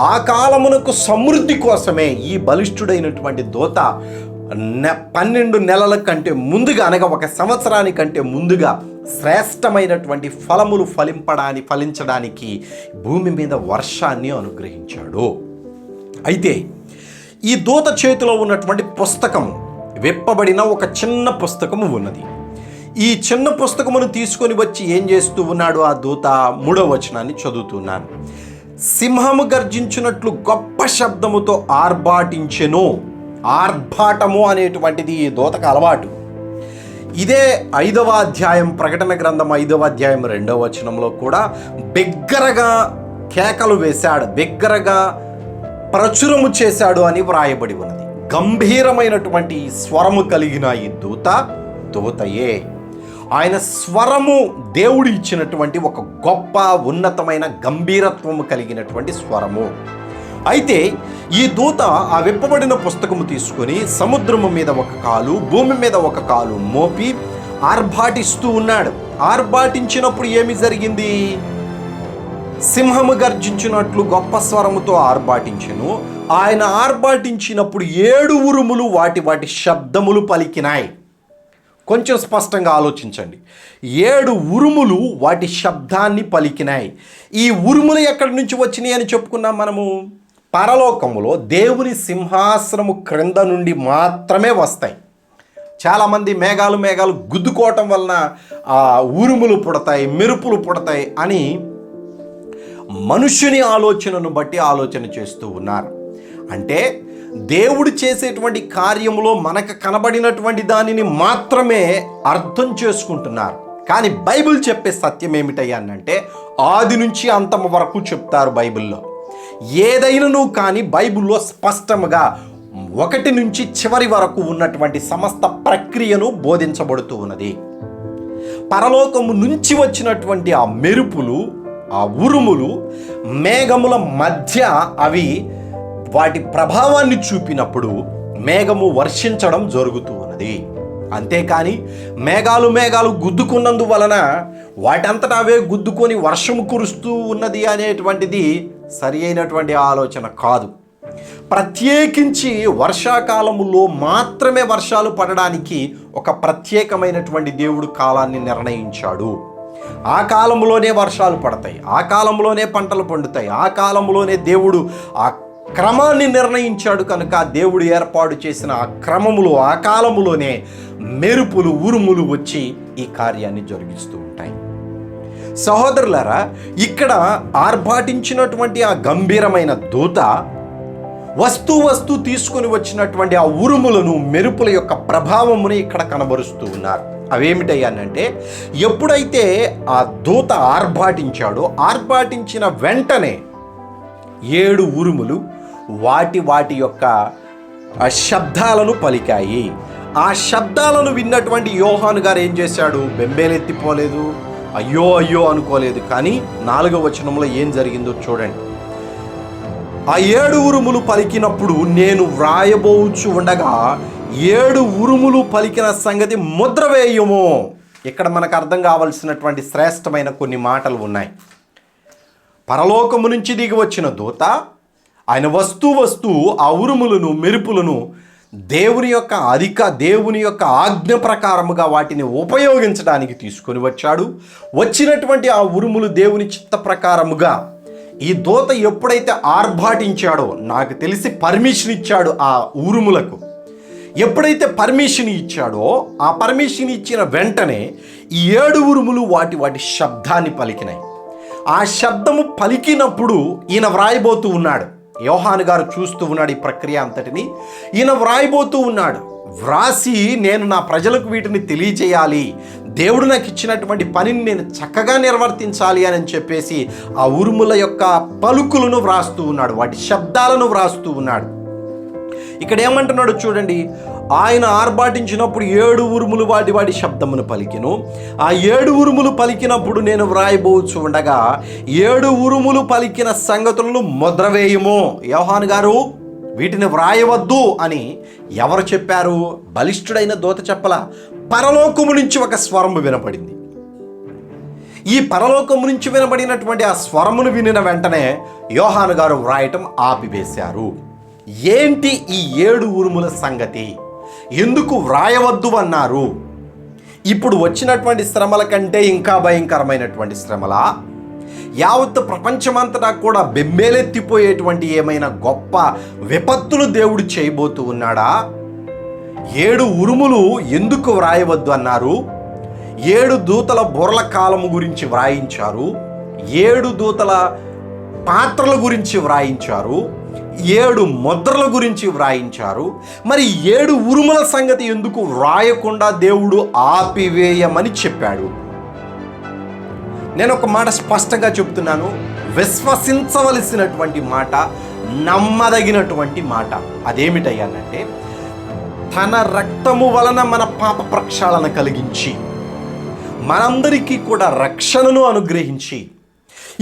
ఆ కాలమునకు సమృద్ధి కోసమే ఈ బలిష్ఠుడైనటువంటి దూత 12 నెలల కంటే ముందుగా, అనగా 1 సంవత్సరానికంటే ముందుగా శ్రేష్టమైనటువంటి ఫలములు ఫలించడానికి భూమి మీద వర్షాన్ని అనుగ్రహించాడు. అయితే ఈ దూత చేతిలో ఉన్నటువంటి పుస్తకము, విప్పబడిన ఒక చిన్న పుస్తకము ఉన్నది. ఈ చిన్న పుస్తకమును తీసుకొని వచ్చి ఏం చేస్తూ ఉన్నాడు ఆ దూత? 3వ వచనాన్ని చదువుతున్నాను. సింహము గర్జించినట్లు గొప్ప శబ్దముతో ఆర్భాటించెను. ఆర్భాటము అనేటువంటిది ఈ దూతకు అలవాటు. ఇదే 5వ అధ్యాయం, ప్రకటన గ్రంథం 5వ అధ్యాయం 2వ వచనంలో కూడా బిగ్గరగా కేకలు వేశాడు, బిగ్గరగా ప్రచురము చేశాడు అని వ్రాయబడి ఉన్నది. గంభీరమైనటువంటి స్వరము కలిగిన ఈ దూతయే. ఆయన స్వరము దేవుడు ఇచ్చినటువంటి ఒక గొప్ప ఉన్నతమైన గంభీరత్వము కలిగినటువంటి స్వరము. అయితే ఈ దూత ఆ విప్పబడిన పుస్తకము తీసుకొని సముద్రము మీద ఒక కాలు, భూమి మీద ఒక కాలు మోపి ఆర్భాటిస్తూ ఉన్నాడు. ఆర్భాటించినప్పుడు ఏమి జరిగింది? సింహము గర్జించినట్లు గొప్ప స్వరముతో ఆర్భాటించెను. ఆయన ఆర్భాటించినప్పుడు 7 ఉరుములు వాటి శబ్దములు పలికినాయి. కొంచెం స్పష్టంగా ఆలోచించండి. 7 ఉరుములు వాటి శబ్దాన్ని పలికినాయి. ఈ ఉరుములు ఎక్కడి నుంచి వచ్చినాయి అని చెప్పుకున్నాం మనము. పరలోకములో దేవుని సింహాసనము క్రింద నుండి మాత్రమే వస్తాయి. చాలామంది మేఘాలు గుద్దుకోవటం వలన ఉరుములు పుడతాయి, మెరుపులు పుడతాయి అని మనుష్యుని ఆలోచనను బట్టి ఆలోచన చేస్తూ ఉన్నారు. అంటే దేవుడు చేసేటువంటి కార్యములో మనకు కనబడినటువంటి దానిని మాత్రమే అర్థం చేసుకుంటున్నారు. కానీ బైబిల్ చెప్పే సత్యం ఏమిటయ్యానంటే ఆది నుంచి అంతం వరకు చెప్తారు బైబిల్లో. ఏదైనాను కానీ బైబిల్లో స్పష్టంగా 1 నుంచి చివరి వరకు ఉన్నటువంటి సమస్త ప్రక్రియను బోధించబడుతూ ఉన్నది. పరలోకము నుంచి వచ్చినటువంటి ఆ మెరుపులు, ఆ ఉరుములు మేఘముల మధ్య అవి వాటి ప్రభావాన్ని చూపినప్పుడు మేఘము వర్షించడం జరుగుతూ ఉన్నది. అంతేకాని మేఘాలు గుద్దుకున్నందువలన వాటంతటా అవే గుద్దుకొని వర్షం కురుస్తూ ఉన్నది అనేటువంటిది సరి అయినటువంటి ఆలోచన కాదు. ప్రత్యేకించి వర్షాకాలములో మాత్రమే వర్షాలు పడడానికి ఒక ప్రత్యేకమైనటువంటి దేవుడు కాలాన్ని నిర్ణయించాడు. ఆ కాలంలోనే వర్షాలు పడతాయి, ఆ కాలంలోనే పంటలు పండుతాయి, ఆ కాలంలోనే దేవుడు ఆ క్రమాన్ని నిర్ణయించాడు. కనుక దేవుడు ఏర్పాటు చేసిన ఆ క్రమములో, ఆ కాలములోనే మెరుపులు, ఉరుములు వచ్చి ఈ కార్యాన్ని జరిగిస్తూ ఉంటాయి. సహోదరులారా, ఇక్కడ ఆర్భాటించినటువంటి ఆ గంభీరమైన దూత వస్తూ తీసుకొని వచ్చినటువంటి ఆ ఉరుములను, మెరుపుల యొక్క ప్రభావముని ఇక్కడ కనబరుస్తూ ఉన్నారు. అవేమిటయ్యానంటే, ఎప్పుడైతే ఆ దూత ఆర్భాటించిన వెంటనే 7 ఉరుములు వాటి యొక్క శబ్దాలను పలికాయి. ఆ శబ్దాలను విన్నటువంటి యోహాను గారు ఏం చేశాడు? బెంబేలెత్తిపోలేదు, అయ్యో అనుకోలేదు. కానీ 4వ వచనంలో ఏం జరిగిందో చూడండి. ఆ 7 ఉరుములు పలికినప్పుడు నేను వ్రాయబోచు ఉండగా 7 ఉరుములు పలికిన సంగతి ముద్ర వేయుము. ఇక్కడ మనకు అర్థం కావలసినటువంటి శ్రేష్టమైన కొన్ని మాటలు ఉన్నాయి. పరలోకము నుంచి దిగి వచ్చిన దూత ఆయన వస్తూ ఆ ఉరుములను, మెరుపులను దేవుని యొక్క ఆజ్ఞ ప్రకారముగా వాటిని ఉపయోగించడానికి తీసుకొని వచ్చాడు. వచ్చినటువంటి ఆ ఉరుములు దేవుని చిత్త ప్రకారముగా ఈ దూత ఎప్పుడైతే ఆర్భాటించాడో, నాకు తెలిసి పర్మిషన్ ఇచ్చాడు ఆ ఉరుములకు. ఎప్పుడైతే పర్మిషన్ ఇచ్చాడో, ఆ పర్మిషన్ ఇచ్చిన వెంటనే ఈ 7 ఉరుములు వాటి శబ్దాన్ని పలికినాయి. ఆ శబ్దము పలికినప్పుడు ఈయన వ్రాయబోతూ ఉన్నాడు. యోహాను గారు చూస్తూ ఉన్నాడు ఈ ప్రక్రియ అంతటిని. ఈయన వ్రాయబోతూ ఉన్నాడు. వ్రాసి నేను నా ప్రజలకు వీటిని తెలియజేయాలి, దేవుడు నాకు ఇచ్చినటువంటి పనిని నేను చక్కగా నిర్వర్తించాలి అని చెప్పేసి ఆ ఉరుముల యొక్క పలుకులను వ్రాస్తూ ఉన్నాడు, వాటి శబ్దాలను వ్రాస్తూ ఉన్నాడు. ఇక్కడ ఏమంటున్నాడు చూడండి. ఆయన ఆర్భాటించినప్పుడు 7 ఉరుములు వాటి శబ్దమును పలికిను. ఆ 7 ఉరుములు పలికినప్పుడు నేను వ్రాయబోచు ఉండగా 7 ఉరుములు పలికిన సంగతులను ముద్ర వేయుము. యోహాను గారు వీటిని వ్రాయవద్దు అని ఎవరు చెప్పారు? బలిష్ఠుడైన దూత చెప్పలా. పరలోకము నుంచి ఒక స్వరము వినపడింది. ఈ పరలోకము నుంచి వినబడినటువంటి ఆ స్వరమును వినిన వెంటనే యోహాను గారు వ్రాయటం ఆపివేశారు. ఏంటి ఈ 7 ఉరుముల సంగతి? ఎందుకు వ్రాయవద్దు అన్నారు? ఇప్పుడు వచ్చినటువంటి శ్రమల కంటే ఇంకా భయంకరమైనటువంటి శ్రమలా? యావత్ ప్రపంచమంతటా కూడా బెంబేలెత్తిపోయేటువంటి ఏమైనా గొప్ప విపత్తులు దేవుడు చేయబోతూ ఉన్నాడా? 7 ఉరుములు ఎందుకు వ్రాయవద్దు అన్నారు? 7 దూతల బుర్రల కాలము గురించి వ్రాయించారు. 7 దూతల పాత్రల గురించి వ్రాయించారు. 7 ముద్రల గురించి వ్రాయించారు. మరి 7 ఉరుముల సంగతి ఎందుకు వ్రాయకుండా దేవుడు ఆపివేయమని చెప్పాడు? నేను ఒక మాట స్పష్టంగా చెప్తున్నాను, విశ్వసించవలసినటువంటి మాట, నమ్మదగినటువంటి మాట. అదేమిటయ్యానంటే, తన రక్తము వలన మన పాప ప్రక్షాళన కలిగించి మనందరికీ కూడా రక్షణను అనుగ్రహించి,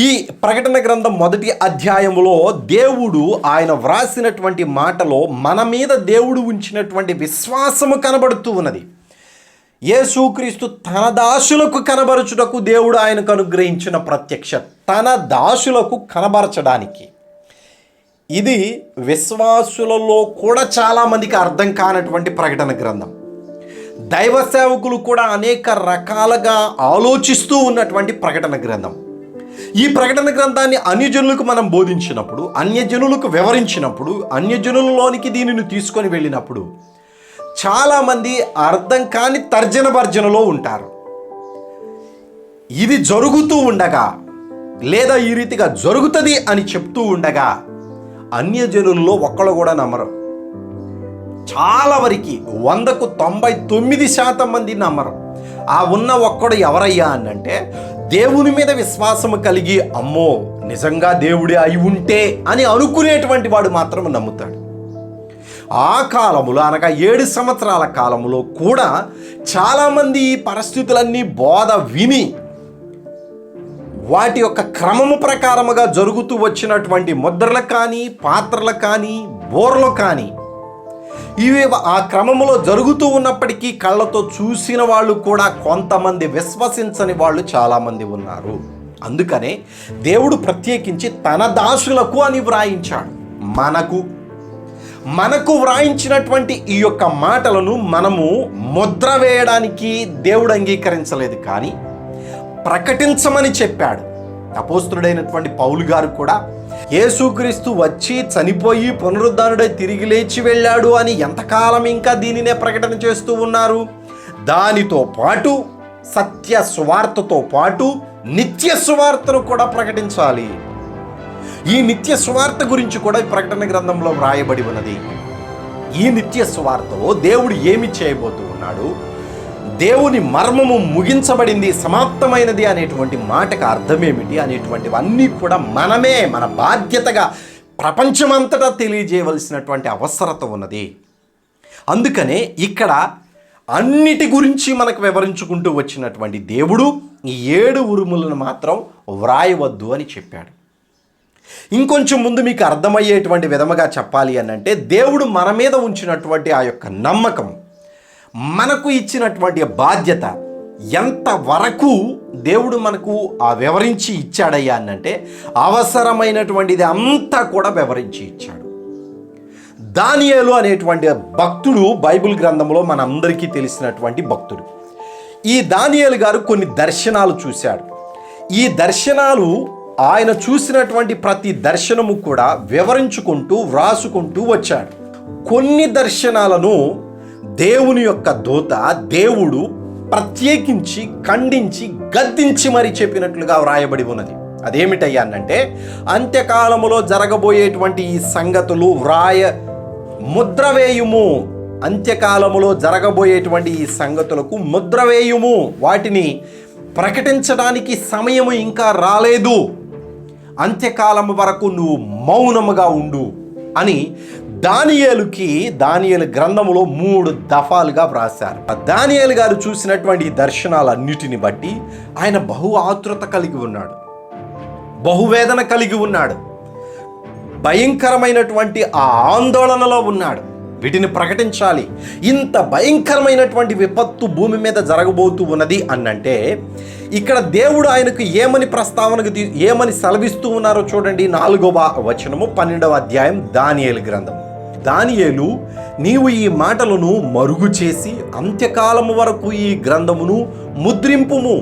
ఈ ప్రకటన గ్రంథం 1వ అధ్యాయములో దేవుడు ఆయన వ్రాసినటువంటి మాటలో మన మీద దేవుడు ఉంచినటువంటి విశ్వాసము కనబడుతూ ఉన్నది. యేసుక్రీస్తు తన దాసులకు కనబరచుటకు దేవుడు ఆయనకు అనుగ్రహించిన ప్రత్యక్ష, తన దాసులకు కనబరచడానికి. ఇది విశ్వాసులలో కూడా చాలామందికి అర్థం కానటువంటి ప్రకటన గ్రంథం. దైవ సేవకులు కూడా అనేక రకాలుగా ఆలోచిస్తూ ఉన్నటువంటి ప్రకటన గ్రంథం. ఈ ప్రకటన గ్రంథాన్ని అన్యజనులకు మనం బోధించినప్పుడు, అన్యజనులకు వివరించినప్పుడు, అన్యజనులలోనికి దీనిని తీసుకొని వెళ్ళినప్పుడు చాలామంది అర్థం కాని తర్జన భర్జనలో ఉంటారు. ఇది జరుగుతూ ఉండగా, లేదా ఈ రీతిగా జరుగుతుంది అని చెప్తూ ఉండగా అన్యజనుల్లో ఒక్కళ్ళు కూడా నమ్మరు. చాలా వరకు 100కు 99% మంది నమ్మరు. ఆ ఉన్న ఒక్కడు ఎవరయ్యా అనంటే, దేవుని మీద విశ్వాసము కలిగి అమ్మో నిజంగా దేవుడే అయి ఉంటే అని అనుకునేటువంటి వాడు మాత్రం నమ్ముతాడు. ఆ కాలములో అనగా 7 సంవత్సరాల కాలములో కూడా చాలామంది ఈ పరిస్థితులన్నీ బోధ విని వాటి యొక్క క్రమము ప్రకారముగా జరుగుతూ వచ్చినటువంటి ముద్రలు కానీ, పాత్రలు కానీ, బోర్లు కానీ, ఇవి ఆ క్రమములో జరుగుతూ ఉన్నప్పటికీ కళ్ళతో చూసిన వాళ్ళు కూడా కొంతమంది విశ్వసించని వాళ్ళు చాలామంది ఉన్నారు. అందుకనే దేవుడు ప్రత్యేకించి తన దాసులకు అని వ్రాయించాడు. మనకు వ్రాయించినటువంటి ఈ యొక్క మాటలను మనము ముద్ర వేయడానికి దేవుడు అంగీకరించలేదు, కానీ ప్రకటించమని చెప్పాడు. అపోస్తుడైనటువంటి పౌలు గారు కూడా యేసుక్రీస్తు వచ్చి చనిపోయి పునరుద్ధానుడై తిరిగి లేచి వెళ్ళాడు అని ఎంతకాలం ఇంకా దీనినే ప్రకటన చేస్తూ ఉన్నారు. దానితో పాటు సత్య స్వార్థతో పాటు నిత్య సువార్తను కూడా ప్రకటించాలి. ఈ నిత్య సువార్త గురించి కూడా ఈ ప్రకటన గ్రంథంలో వ్రాయబడి ఉన్నది. ఈ నిత్య సువార్తలో దేవుడు ఏమి చేయబోతూ ఉన్నాడు, దేవుని మర్మము ముగించబడింది, సమాప్తమైనది అనేటువంటి మాటకు అర్థమేమిటి అనేటువంటివన్నీ కూడా మనమే మన బాధ్యతగా ప్రపంచమంతటా తెలియజేయవలసినటువంటి అవసరత ఉన్నది. అందుకనే ఇక్కడ అన్నిటి గురించి మనకు వివరించుకుంటూ వచ్చినటువంటి దేవుడు ఈ 7 ఉరుములను మాత్రం వ్రాయవద్దు అని చెప్పాడు. ఇంకొంచెం ముందు మీకు అర్థమయ్యేటువంటి విధముగా చెప్పాలి అనంటే, దేవుడు మన మీద ఉంచినటువంటి ఆ యొక్క నమ్మకం, మనకు ఇచ్చినటువంటి బాధ్యత ఎంతవరకు దేవుడు మనకు వివరించి ఇచ్చాడయ్యా అనంటే, అవసరమైనటువంటిది అంతా కూడా వివరించి ఇచ్చాడు. దానియేలు అనేటువంటి భక్తుడు బైబిల్ గ్రంథంలో మనందరికీ తెలిసినటువంటి భక్తుడు. ఈ దానియేలు గారు కొన్ని దర్శనాలు చూశాడు. ఈ దర్శనాలు ఆయన చూసినటువంటి ప్రతి దర్శనము కూడా వివరించుకుంటూ వ్రాసుకుంటూ వచ్చాడు. కొన్ని దర్శనాలను దేవుని యొక్క దూత దేవుడు ప్రత్యేకించి ఖండించి గద్దించి మరి చెప్పినట్లుగా వ్రాయబడి ఉన్నది. అదేమిటయ్యా అనంటే, అంత్యకాలములో జరగబోయేటువంటి ఈ సంగతులు ముద్ర వేయుము, అంత్యకాలములో జరగబోయేటువంటి ఈ సంగతులకు ముద్ర వేయుము, వాటిని ప్రకటించడానికి సమయము ఇంకా రాలేదు, అంత్యకాలము వరకు నువ్వు మౌనముగా ఉండు అని దానియేలు గ్రంథములో 3 దఫాలుగా వ్రాశారు. దానియేలు గారు చూసినటువంటి దర్శనాలన్నిటిని బట్టి ఆయన బహు ఆతృత కలిగి ఉన్నాడు, బహువేదన కలిగి ఉన్నాడు, భయంకరమైనటువంటి ఆ ఆందోళనలో ఉన్నాడు. వీటిని ప్రకటించాలి. ఇంత భయంకరమైనటువంటి విపత్తు భూమి మీద జరగబోతూ ఉన్నది అనంటే, ఇక్కడ దేవుడు ఆయనకు ఏమని సెలవిస్తూ ఉన్నారో చూడండి. 4వ వచనము 12వ అధ్యాయం దానియేలు గ్రంథం. దానియేలు, నీవు ఈ మాటలను మరుగు చేసి అంత్యకాలము వరకు ఈ గ్రంథమును ముద్రింపుము.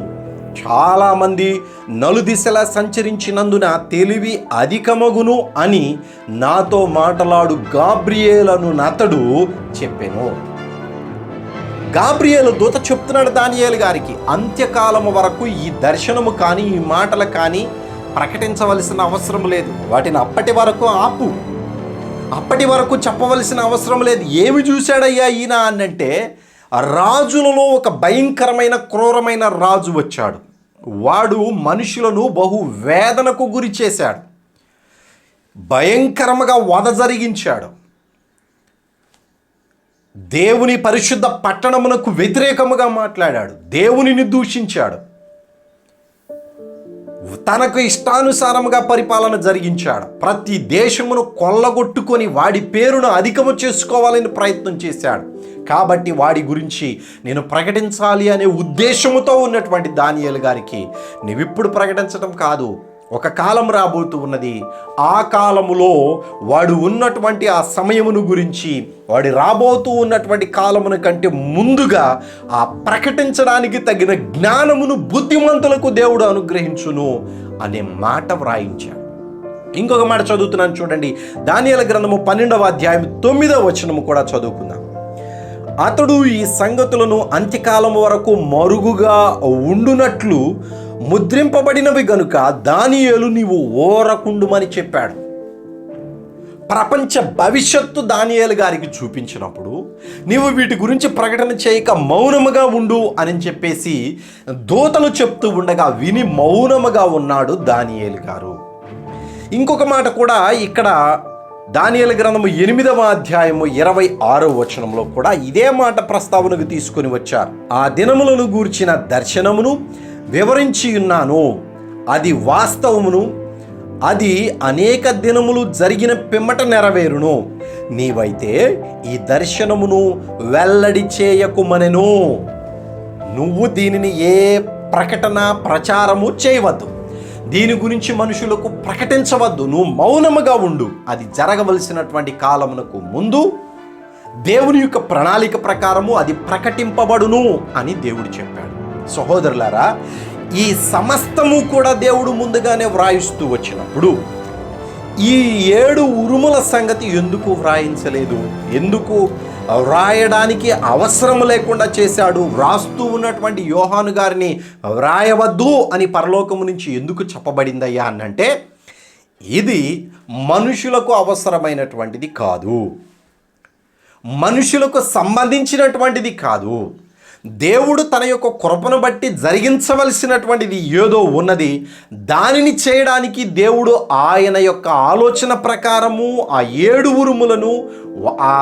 చాలామంది నలుదిశలా సంచరించినందున తెలివి అధికమగును అని నాతో మాట్లాడు గాబ్రియేలను నతడు చెప్పెను. గాబ్రియేలు దూత చెప్తున్నాడు దానియేలు గారికి, అంత్యకాలము వరకు ఈ దర్శనము కానీ ఈ మాటలు కానీ ప్రకటించవలసిన అవసరం లేదు, వాటిని అప్పటి వరకు ఆపు, అప్పటి వరకు చెప్పవలసిన అవసరం లేదు. ఏమి చూశాడయ్యా ఈయన అనంటే, రాజులలో ఒక భయంకరమైన క్రూరమైన రాజు వచ్చాడు. వాడు మనుషులను బహు వేదనకు గురి చేశాడు, భయంకరముగా వధ జరిగించాడు, దేవుని పరిశుద్ధ పట్టణమునకు వ్యతిరేకముగా మాట్లాడాడు, దేవునిని దూషించాడు, తనకు ఇష్టానుసారముగా పరిపాలన జరిగించాడు, ప్రతి దేశమును కొల్లగొట్టుకొని వాడి పేరును అధికము చేసుకోవాలని ప్రయత్నం చేశాడు. కాబట్టి వాడి గురించి నేను ప్రకటించాలి అనే ఉద్దేశముతో ఉన్నటువంటి దానియేలు గారికి నువ్విప్పుడు ప్రకటించడం కాదు, ఒక కాలం రాబోతూ ఉన్నది, ఆ కాలములో వాడు ఉన్నటువంటి ఆ సమయమును గురించి, వాడు రాబోతూ ఉన్నటువంటి కాలమును కంటే ముందుగా ఆ ప్రకటించడానికి తగిన జ్ఞానమును బుద్ధిమంతులకు దేవుడు అనుగ్రహించును అనే మాట వ్రాయించాడు. ఇంకొక మాట చదువుతున్నాను చూడండి. దానియేలు గ్రంథము 12వ అధ్యాయం 9వ వచనము కూడా చదువుకుందాం. అతడు ఈ సంగతులను అంత్యకాలము వరకు మరుగుగా ఉండునట్లు ముద్రింపబడినవి గనుక దానియేలు నీవు ఓరకుండుమని చెప్పాడు. ప్రపంచ భవిష్యత్తు దానియేలు గారికి చూపించినప్పుడు, నీవు వీటి గురించి ప్రకటన చేయక మౌనముగా ఉండు అని చెప్పేసి దూతలు చెప్తూ ఉండగా విని మౌనముగా ఉన్నాడు దానియేలు గారు. ఇంకొక మాట కూడా ఇక్కడ దానియేలు గ్రంథము 8వ అధ్యాయము 26వ వచనంలో కూడా ఇదే మాట ప్రస్తావనకు తీసుకొని వచ్చారు. ఆ దినములను గూర్చిన దర్శనమును వివరించి ఉన్నాను, అది వాస్తవమును, అది అనేక దినములు జరిగిన పిమ్మట నెరవేరును, నీవైతే ఈ దర్శనమును వెల్లడి చేయకుమనెను. నువ్వు దీనిని ఏ ప్రకటన ప్రచారము చేయవద్దు, దీని గురించి మనుషులకు ప్రకటించవద్దు, నువ్వు మౌనముగా ఉండు, అది జరగవలసినటువంటి కాలమునకు ముందు దేవుని యొక్క ప్రణాళిక ప్రకారము అది ప్రకటింపబడును అని దేవుడు చెప్పాడు. సహోదరులారా, ఈ సమస్తము కూడా దేవుడు ముందుగానే వ్రాయిస్తూ వచ్చినప్పుడు ఈ 7 ఉరుముల సంగతి ఎందుకు వ్రాయించలేదు? ఎందుకు వ్రాయడానికి అవసరం లేకుండా చేశాడు? వ్రాస్తూ ఉన్నటువంటి యోహాను గారిని వ్రాయవద్దు అని పరలోకము నుంచి ఎందుకు చెప్పబడిందయ్యా అనంటే, ఇది మనుషులకు అవసరమైనటువంటిది కాదు, మనుషులకు సంబంధించినటువంటిది కాదు. దేవుడు తన యొక్క కృపను బట్టి జరిగించవలసినటువంటిది ఏదో ఉన్నది. దానిని చేయడానికి దేవుడు ఆయన యొక్క ఆలోచన ప్రకారము ఆ 7 ఉరుములను ఆ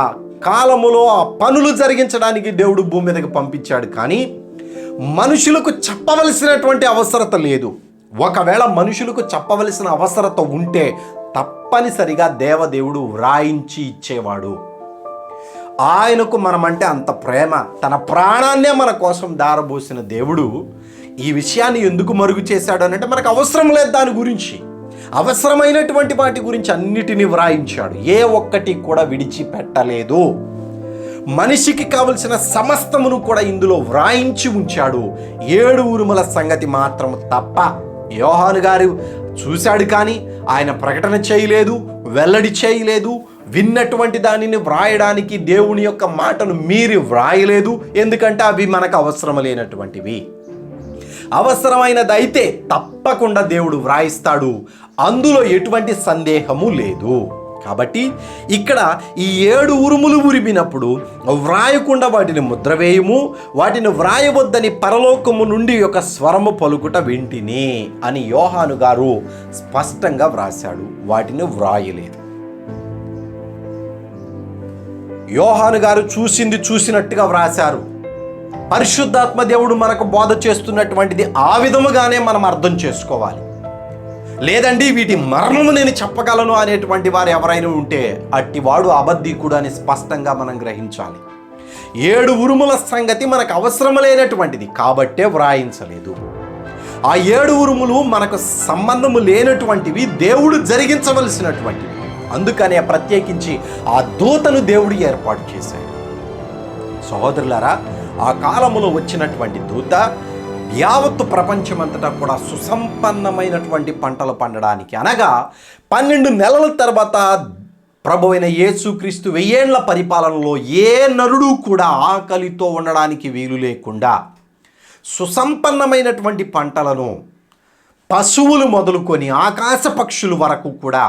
కాలములో ఆ పనులు జరిగించడానికి దేవుడు భూమి మీదకి పంపించాడు. కానీ మనుషులకు చెప్పవలసినటువంటి అవసరత లేదు. ఒకవేళ మనుషులకు చెప్పవలసిన అవసరత ఉంటే తప్పనిసరిగా దేవదేవుడు వ్రాయించి ఇచ్చేవాడు. ఆయనకు మనమంటే అంత ప్రేమ, తన ప్రాణాన్నే మన కోసం దారబోసిన దేవుడు ఈ విషయాన్ని ఎందుకు మరుగు చేశాడు అనంటే, మనకు అవసరం లేదు. దాని గురించి అవసరమైనటువంటి వాటి గురించి అన్నిటినీ వ్రాయించాడు. ఏ ఒక్కటి కూడా విడిచిపెట్టలేదు. మనిషికి కావలసిన సమస్తమును కూడా ఇందులో వ్రాయించి ఉంచాడు. 7 ఉరుముల సంగతి మాత్రం తప్ప. యోహాను గారు చూశాడు కానీ ఆయన ప్రకటన చేయలేదు, వెల్లడి చేయలేదు. విన్నటువంటి దానిని వ్రాయడానికి దేవుని యొక్క మాటను మీరి వ్రాయలేదు. ఎందుకంటే అవి మనకు అవసరం లేనటువంటివి. అవసరమైనదైతే తప్పకుండా దేవుడు వ్రాయిస్తాడు, అందులో ఎటువంటి సందేహము లేదు. కాబట్టి ఇక్కడ ఈ 7 ఉరుములు ఉరిమినప్పుడు వ్రాయకుండా వాటిని ముద్ర వేయము, వాటిని వ్రాయవద్దని పరలోకము నుండి ఒక స్వరము పలుకుట వింటిని అని యోహాను గారు స్పష్టంగా వ్రాశాడు. వాటిని వ్రాయలేదు. యోహాను గారు చూసింది చూసినట్టుగా వ్రాశారు. పరిశుద్ధాత్మ దేవుడు మనకు బోధ చేస్తున్నటువంటిది ఆ విధముగానే మనం అర్థం చేసుకోవాలి. లేదండి వీటి మర్మము నేను చెప్పగలను అనేటువంటి వారు ఎవరైనా ఉంటే అట్టివాడు అబద్ధికుడు అని స్పష్టంగా మనం గ్రహించాలి. 7 ఉరుముల సంగతి మనకు అవసరం లేనటువంటిది కాబట్టే వ్రాయించలేదు. ఆ 7 ఉరుములు మనకు సంబంధము లేనటువంటివి, దేవుడు జరిగించవలసినటువంటివి. అందుకనే ప్రత్యేకించి ఆ దూతను దేవుడు ఏర్పాటు చేశాడు. సహోదరులారా, ఆ కాలములో వచ్చినటువంటి దూత యావత్తు ప్రపంచమంతటా కూడా సుసంపన్నమైనటువంటి పంటలు పండడానికి, అనగా 12 నెలల తర్వాత ప్రభు అయిన యేసుక్రీస్తు 1000 ఏళ్ల పరిపాలనలో ఏ నరుడు కూడా ఆకలితో ఉండడానికి వీలు లేకుండా సుసంపన్నమైనటువంటి పంటలను, పశువులు మొదలుకొని ఆకాశ పక్షుల వరకు కూడా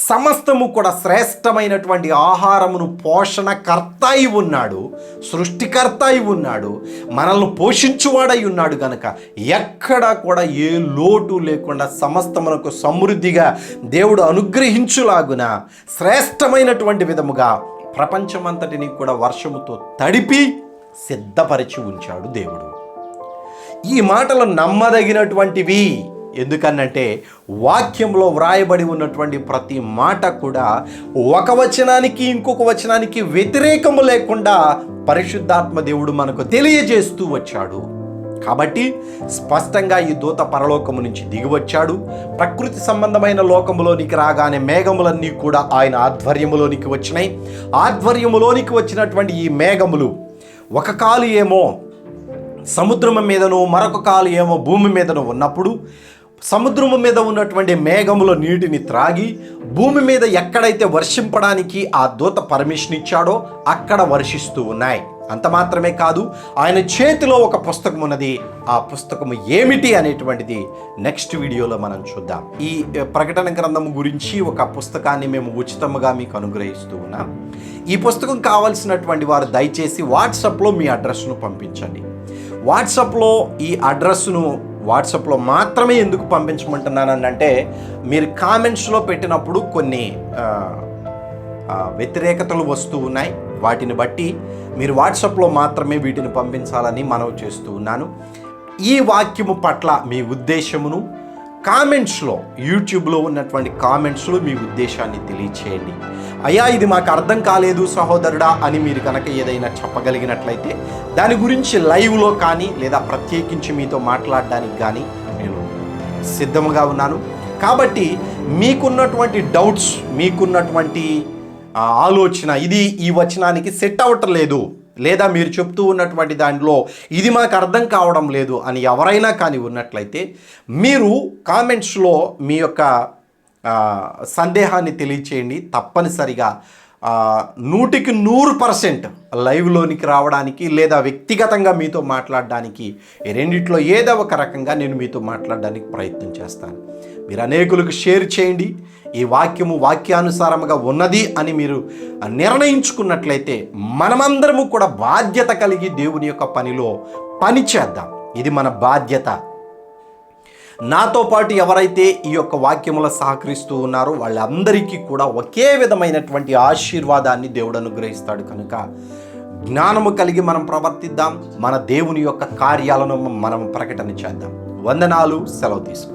సమస్తము కూడా శ్రేష్టమైనటువంటి ఆహారమును పోషణకర్త అయి ఉన్నాడు, సృష్టికర్త అయి ఉన్నాడు, మనల్ని పోషించువాడై ఉన్నాడు. కనుక ఎక్కడా కూడా ఏ లోటు లేకుండా సమస్తమునకు సమృద్ధిగా దేవుడు అనుగ్రహించులాగున శ్రేష్టమైనటువంటి విధముగా ప్రపంచమంతటిని కూడా వర్షముతో తడిపి సిద్ధపరిచి ఉంచాడు దేవుడు. ఈ మాటలు నమ్మదగినటువంటివి. ఎందుకనంటే వాక్యంలో వ్రాయబడి ఉన్నటువంటి ప్రతి మాట కూడా ఒక వచనానికి ఇంకొక వచనానికి వ్యతిరేకము లేకుండా పరిశుద్ధాత్మ దేవుడు మనకు తెలియజేస్తూ వచ్చాడు. కాబట్టి స్పష్టంగా ఈ దూత పరలోకము నుంచి దిగివచ్చాడు. ప్రకృతి సంబంధమైన లోకములోనికి రాగానే మేఘములన్నీ కూడా ఆయన ఆధ్వర్యములోనికి వచ్చినాయి. ఆధ్వర్యములోనికి వచ్చినటువంటి ఈ మేఘములు ఒక కాలు ఏమో సముద్రము మీదను, మరొక కాలు ఏమో భూమి మీదను ఉన్నప్పుడు సముద్రము మీద ఉన్నటువంటి మేఘముల నీటిని త్రాగి భూమి మీద ఎక్కడైతే వర్షింపడానికి ఆ దూత పర్మిషన్ ఇచ్చాడో అక్కడ వర్షిస్తూ ఉన్నాయి. అంత మాత్రమే కాదు, ఆయన చేతిలో ఒక పుస్తకం ఉన్నది. ఆ పుస్తకము ఏమిటి అనేటువంటిది నెక్స్ట్ వీడియోలో మనం చూద్దాం. ఈ ప్రకటన గ్రంథము గురించి ఒక పుస్తకాన్ని మేము ఉచితంగా మీకు అనుగ్రహిస్తూ ఉన్నాం. ఈ పుస్తకం కావాల్సినటువంటి వారు దయచేసి వాట్సాప్లో మీ అడ్రస్ను పంపించండి. వాట్సాప్లో ఈ అడ్రస్ను వాట్సాప్లో మాత్రమే ఎందుకు పంపించమంటున్నానంటే, మీరు కామెంట్స్లో పెట్టినప్పుడు కొన్ని వ్యతిరేకతలు వస్తూ ఉన్నాయి. వాటిని బట్టి మీరు వాట్సాప్లో మాత్రమే వీటిని పంపించాలని మనవి చేస్తూ ఉన్నాను. ఈ వాక్యము పట్ల మీ ఉద్దేశమును కామెంట్స్లో, యూట్యూబ్లో ఉన్నటువంటి కామెంట్స్లో మీ ఉద్దేశాన్ని తెలియచేయండి. అయ్యా ఇది మాకు అర్థం కాలేదు సహోదరుడా అని మీరు కనుక ఏదైనా చెప్పగలిగినట్లయితే దాని గురించి లైవ్లో కానీ లేదా ప్రత్యేకించి మీతో మాట్లాడడానికి కానీ నేను సిద్ధముగా ఉన్నాను. కాబట్టి మీకున్నటువంటి డౌట్స్, మీకున్నటువంటి ఆలోచన ఇది ఈ వచనానికి సెట్ అవ్వటం లేదు, లేదా మీరు చెప్తూ ఉన్నటువంటి దానిలో ఇది మాకు అర్థం కావడం లేదు అని ఎవరైనా కానీ ఉన్నట్లయితే మీరు కామెంట్స్లో మీ యొక్క సందేహాన్ని తెలియచేయండి. తప్పనిసరిగా 100% లైవ్లోనికి రావడానికి లేదా వ్యక్తిగతంగా మీతో మాట్లాడడానికి ఈ రెండిట్లో ఏదో ఒక రకంగా నేను మీతో మాట్లాడడానికి ప్రయత్నం చేస్తాను. మీరు అనేకులకు షేర్ చేయండి. ఈ వాక్యము వాక్యానుసారముగా ఉన్నది అని మీరు నిర్ణయించుకున్నట్లయితే మనమందరము కూడా బాధ్యత కలిగి దేవుని యొక్క పనిలో పని చేద్దాం. ఇది మన బాధ్యత. నాతో పాటు ఎవరైతే ఈ యొక్క వాక్యములో సహకరిస్తూ ఉన్నారో వాళ్ళందరికీ కూడా ఒకే విధమైనటువంటి ఆశీర్వాదాన్ని దేవుడు అనుగ్రహిస్తాడు. కనుక జ్ఞానము కలిగి మనం ప్రవర్తిద్దాం. మన దేవుని యొక్క కార్యాలను మనం ప్రకటన చేద్దాం. వందనాలు. సెలవు తీసుకుంటాం.